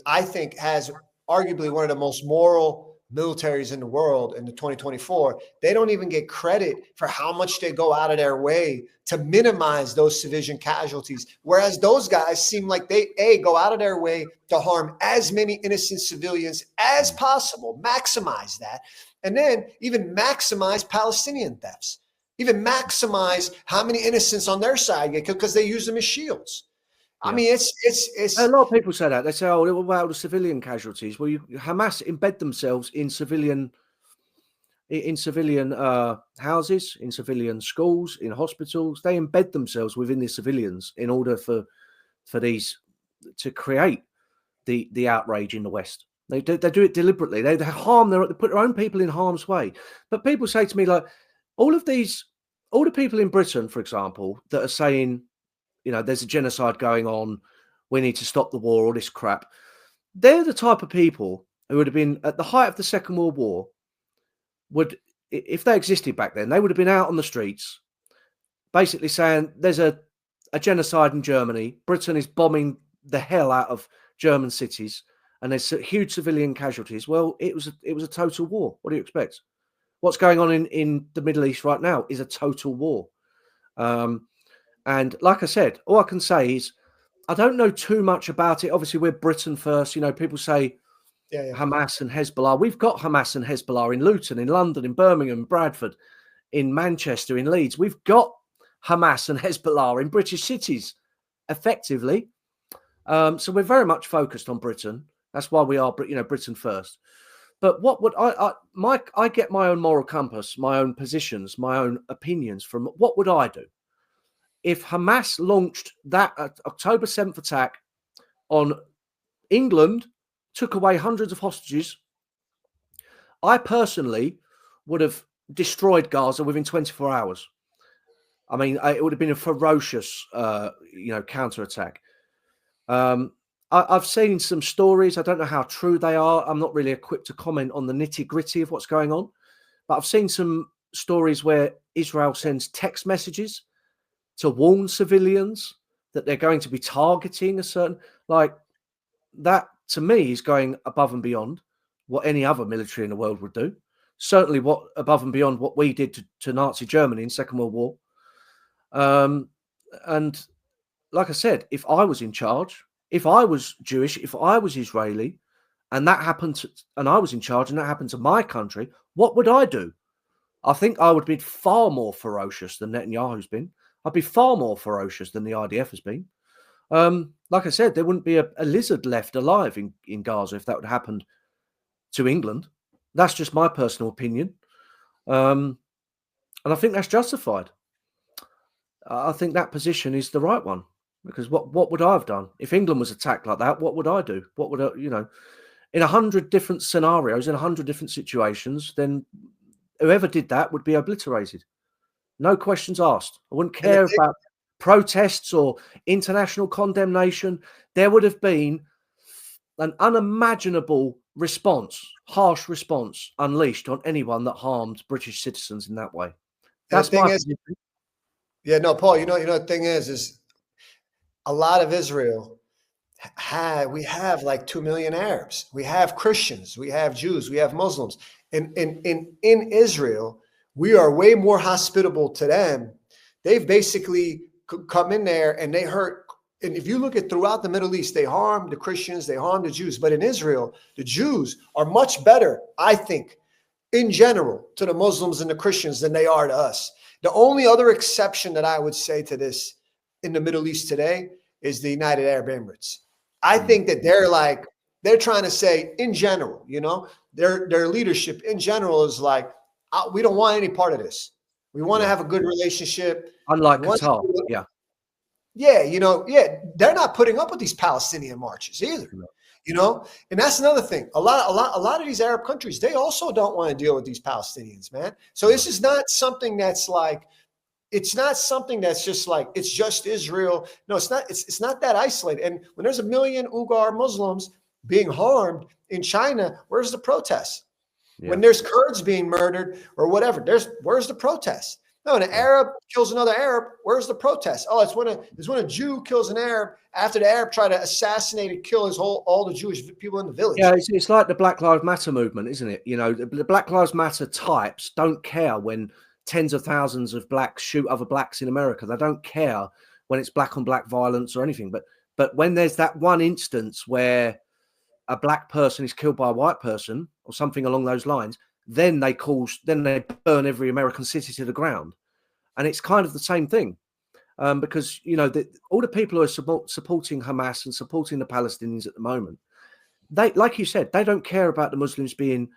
I think, has arguably one of the most moral militaries in the world in the 2024. They don't even get credit for how much they go out of their way to minimize those civilian casualties. Whereas those guys seem like they go out of their way to harm as many innocent civilians as possible, maximize that, and then even maximize Palestinian deaths, even maximize how many innocents on their side get killed because they use them as shields. I mean, it's a lot of people say that. They say, "Oh, what about the civilian casualties?" Well, Hamas embed themselves in civilian houses, in civilian schools, in hospitals. They embed themselves within the civilians in order for these to create the outrage in the West. They do it deliberately. They put their own people in harm's way. But people say to me, like, all the people in Britain, for example, that are saying, you know, there's a genocide going on, we need to stop the war, all this crap. They're the type of people who would have been at the height of the Second World War, if they existed back then, they would have been out on the streets basically saying there's a genocide in Germany, Britain is bombing the hell out of German cities, and there's huge civilian casualties. Well, it was a total war. What do you expect? What's going on in the Middle East right now is a total war. And like I said, all I can say is I don't know too much about it. Obviously, we're Britain first. You know, people say Hamas and Hezbollah. We've got Hamas and Hezbollah in Luton, in London, in Birmingham, Bradford, in Manchester, in Leeds. We've got Hamas and Hezbollah in British cities, effectively. So we're very much focused on Britain. That's why we are, you know, Britain first. But what would I get my own moral compass, my own positions, my own opinions from what would I do? if Hamas launched that October 7th attack on England, took away hundreds of hostages, I personally would have destroyed Gaza within 24 hours. I mean, it would have been a ferocious, counterattack. I've seen some stories. I don't know how true they are. I'm not really equipped to comment on the nitty-gritty of what's going on. But I've seen some stories where Israel sends text messages to warn civilians that they're going to be targeting a certain, like, that to me is going above and beyond what any other military in the world would do. Certainly above and beyond what we did to Nazi Germany in Second World War. And like I said, if I was in charge, if I was Jewish, if I was Israeli, and that happened and I was in charge and that happened to my country, what would I do? I think I would be far more ferocious than Netanyahu's been. I'd be far more ferocious than the IDF has been. Like I said, there wouldn't be a lizard left alive in Gaza if that would happen to England. That's just my personal opinion. And I think that's justified. I think that position is the right one, because what would I have done if England was attacked like that? What would I do? What would I, in 100 different scenarios, in 100 different situations, then whoever did that would be obliterated. No questions asked. I wouldn't care about protests or international condemnation. There would have been an unimaginable response, harsh response unleashed on anyone that harmed British citizens in that way. That's my position. Yeah, no, Paul, the thing is a lot of Israel we have like 2 million Arabs. We have Christians, we have Jews, we have Muslims. And in Israel, we are way more hospitable to them. They've basically come in there and they hurt. And if you look at throughout the Middle East, they harm the Christians, they harm the Jews. But in Israel, the Jews are much better, I think, in general, to the Muslims and the Christians than they are to us. The only other exception that I would say to this in the Middle East today is the United Arab Emirates. I think that they're trying to say in general, their leadership in general is like, we don't want any part of this. We want to have a good relationship. Unlike Qatar, yeah. Yeah, they're not putting up with these Palestinian marches either. And that's another thing. A lot of these Arab countries, they also don't want to deal with these Palestinians, man. So this is not something that's like, it's not something that's just like, it's just Israel. No, it's not. It's not that isolated. And when there's 1 million Uyghur Muslims being harmed in China, where's the protest? Yeah. When there's Kurds being murdered or whatever, where's the protest? No, when an Arab kills another Arab, where's the protest? Oh, it's when a Jew kills an Arab after the Arab tried to assassinate and kill all the Jewish people in the village. Yeah, it's like the Black Lives Matter movement, isn't it? The Black Lives Matter types don't care when tens of thousands of blacks shoot other blacks in America. They don't care when it's black on black violence or anything. But when there's that one instance where a black person is killed by a white person or something along those lines, then they burn every American city to the ground. And it's kind of the same thing, because, all the people who are supporting Hamas and supporting the Palestinians at the moment, they, like you said, they don't care about the Muslims being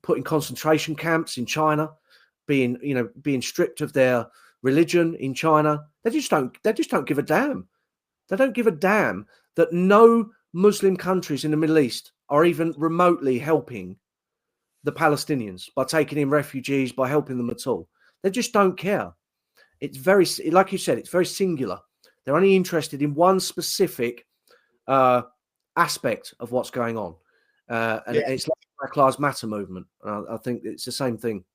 put in concentration camps in China, being stripped of their religion in China. They just don't give a damn. They don't give a damn that no Muslim countries in the Middle East are even remotely helping the Palestinians by taking in refugees, by helping them at all. They just don't care. It's very, like you said, it's very singular. They're only interested in one specific aspect of what's going on. It's like the Black Lives Matter movement. I think it's the same thing.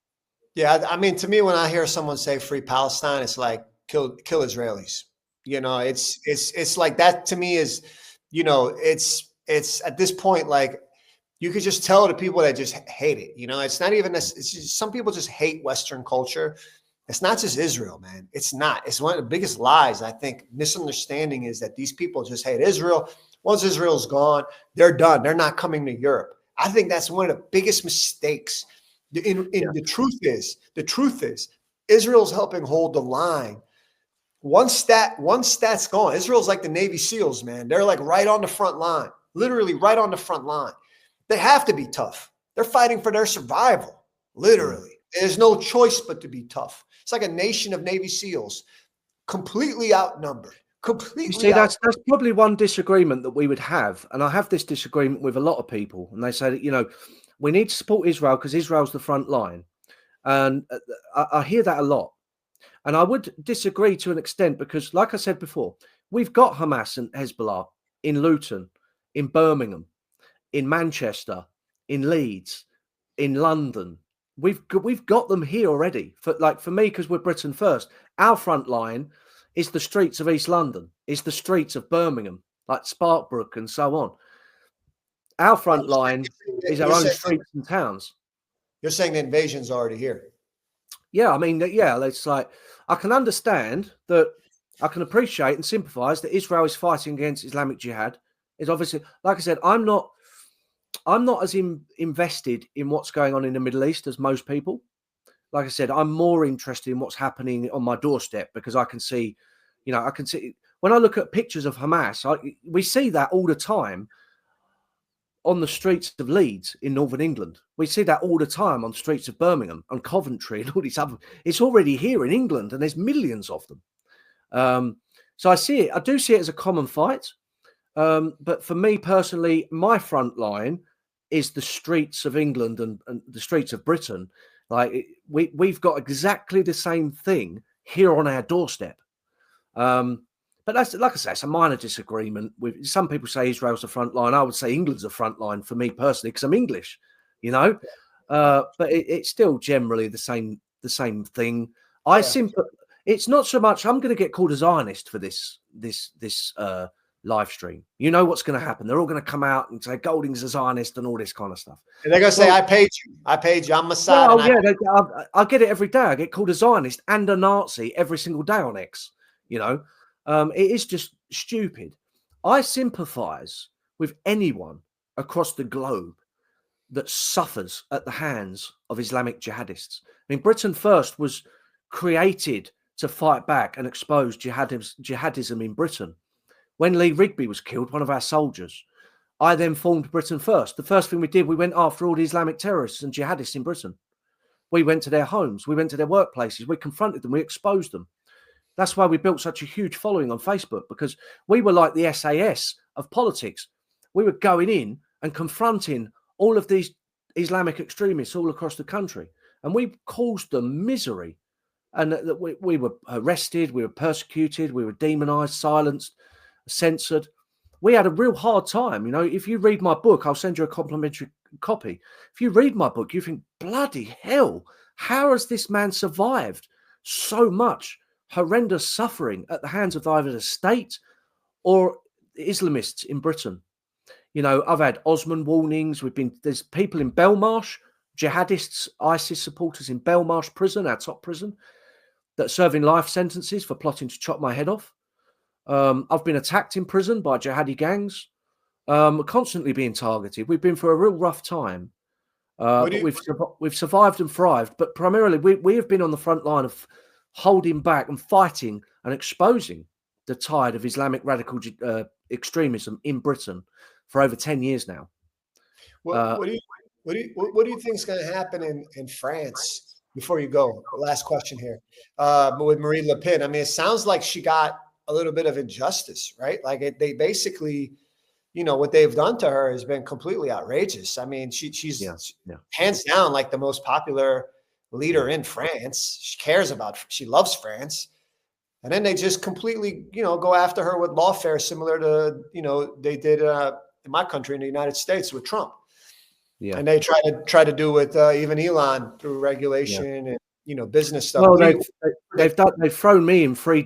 Yeah, I mean, to me, when I hear someone say free Palestine, it's like kill Israelis. It's like that to me is, it's at this point, like, you could just tell the people that just hate it. It's not even this. It's just, some people just hate Western culture. It's not just Israel, man. It's not. It's one of the biggest lies, I think, misunderstanding is that these people just hate Israel. Once Israel's gone, they're done. They're not coming to Europe. I think that's one of the biggest mistakes. The truth is, Israel's helping hold the line. Once that's gone, Israel's like the Navy SEALs, man. They're like right on the front line, literally right on the front line. They have to be tough. They're fighting for their survival, literally. There's no choice but to be tough. It's like a nation of Navy SEALs completely outnumbered. You Completely see, out. that's probably one disagreement that we would have, and I have this disagreement with a lot of people, and they say that, you know, we need to support Israel because Israel's the front line, and I hear that a lot, and I would disagree to an extent because, like I said before, we've got Hamas and Hezbollah in Luton, in Birmingham, in Manchester, in Leeds, in London. We've got them here already. For me, because we're Britain first, our front line is the streets of East London, is the streets of Birmingham, like Sparkbrook and so on. Our front line is our own streets and towns. You're saying the invasion's already here. Yeah, I mean, yeah, it's like I can understand that, I can appreciate and sympathise that Israel is fighting against Islamic Jihad. It's obviously, like I said, I'm not as invested in what's going on in the Middle East as most people. Like I said, I'm more interested in what's happening on my doorstep because I can see, you know, when I look at pictures of Hamas, we see that all the time on the streets of Leeds in Northern England. We see that all the time on streets of Birmingham and Coventry and all these other. It's already here in England, and there's millions of them. So I do see it as a common fight. But for me personally, my front line is the streets of England and the streets of Britain. Like we've got exactly the same thing here on our doorstep. But that's, like I say, it's a minor disagreement. With some people say Israel's the front line. I would say England's the front line for me personally because I'm English, you know. But it's still generally the same thing. It's not so much. I'm going to get called a Zionist for this live stream. You know what's going to happen? They're all going to come out and say Golding's a Zionist and all this kind of stuff. And they're going to say, I paid you. I'm Mossad. Well, yeah, I get it every day. I get called a Zionist and a Nazi every single day on X. You know, it is just stupid. I sympathise with anyone across the globe that suffers at the hands of Islamic jihadists. I mean, Britain First was created to fight back and expose jihadism in Britain. When Lee Rigby was killed, one of our soldiers, I then formed Britain First. The first thing we did, we went after all the Islamic terrorists and jihadists in Britain. We went to their homes. We went to their workplaces. We confronted them. We exposed them. That's why we built such a huge following on Facebook, because we were like the SAS of politics. We were going in and confronting all of these Islamic extremists all across the country. And we caused them misery. And we were arrested. We were persecuted. We were demonized, silenced, censored. We had a real hard time. You know, if you read my book, I'll send you a complimentary copy. If you read my book, you think, bloody hell, how has this man survived so much horrendous suffering at the hands of either the state or Islamists in Britain? You know, I've had Osman warnings. There's people in Belmarsh, jihadists, ISIS supporters in Belmarsh prison, our top prison, that are serving life sentences for plotting to chop my head off. I've been attacked in prison by jihadi gangs, constantly being targeted. We've been through a real rough time. But we've survived and thrived. But primarily, we have been on the front line of holding back and fighting and exposing the tide of Islamic radical extremism in Britain for over 10 years now. What do you think is going to happen in France? Before you go, last question here with Marine Le Pen. I mean, it sounds like she got a little bit of injustice, right? Like they basically, you know, what they've done to her has been completely outrageous. I mean, she's hands down like the most popular leader in France. She loves France. And then they just completely, you know, go after her with lawfare, similar to, you know, they did in my country, in the United States, with Trump. Yeah. And they try to do with even Elon through regulation and, you know, business stuff. Well, they've thrown me in three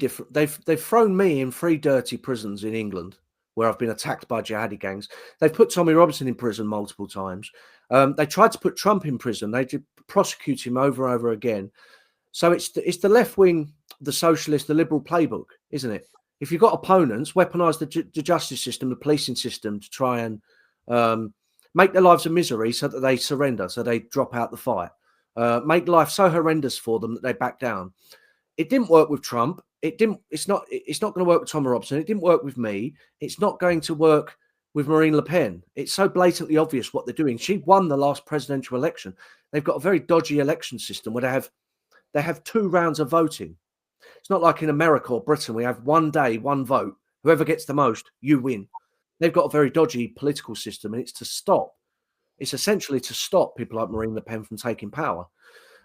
dirty prisons in England where I've been attacked by jihadi gangs. They've put Tommy Robinson in prison multiple times. They tried to put Trump in prison. They did prosecute him over and over again. So it's the left wing, the socialist, the liberal playbook, isn't it? If you've got opponents, weaponize the justice system, the policing system to try and make their lives a misery so that they surrender, so they drop out the fight. Make life so horrendous for them that they back down. It didn't work with Trump. It's not going to work with Tommy Robinson. It didn't work with me. It's not going to work with Marine Le Pen. It's so blatantly obvious what they're doing. She won the last presidential election. They've got a very dodgy election system where they have 2 rounds of voting. It's not like in America or Britain, we have one day, one vote. Whoever gets the most, you win. They've got a very dodgy political system, and it's to stop. It's essentially to stop people like Marine Le Pen from taking power.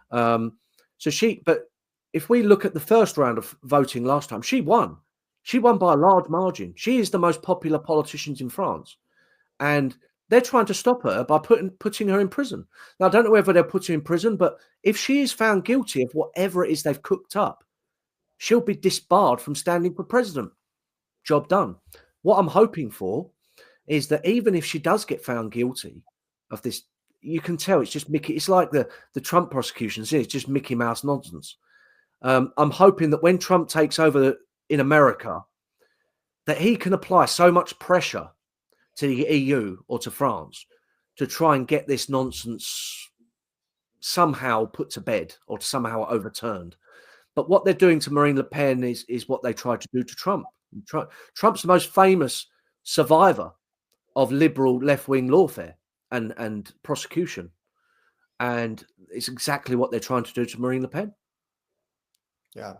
But if we look at the first round of voting last time, she won. She won by a large margin. She is the most popular politician in France. And they're trying to stop her by putting her in prison. Now, I don't know whether they'll put her in prison, but if she is found guilty of whatever it is they've cooked up, she'll be disbarred from standing for president. Job done. What I'm hoping for is that even if she does get found guilty of this, you can tell it's just Mickey. It's like the Trump prosecutions. It's just Mickey Mouse nonsense. I'm hoping that when Trump takes over in America, that he can apply so much pressure to the EU or to France to try and get this nonsense somehow put to bed or somehow overturned. But what they're doing to Marine Le Pen is what they tried to do to Trump. Trump's the most famous survivor of liberal left-wing lawfare and prosecution. And it's exactly what they're trying to do to Marine Le Pen. Yeah.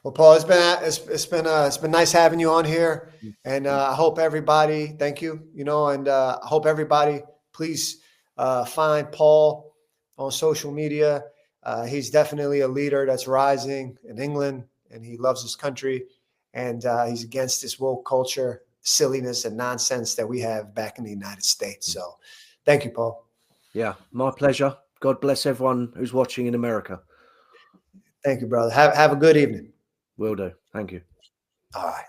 Well, Paul, it's been nice having you on here, and I hope everybody, thank you, and I hope everybody please find Paul on social media. He's definitely a leader that's rising in England, and he loves his country, and he's against this woke culture, silliness, and nonsense that we have back in the United States. So, thank you, Paul. Yeah, my pleasure. God bless everyone who's watching in America. Thank you, brother. Have a good evening. Will do. Thank you. All right.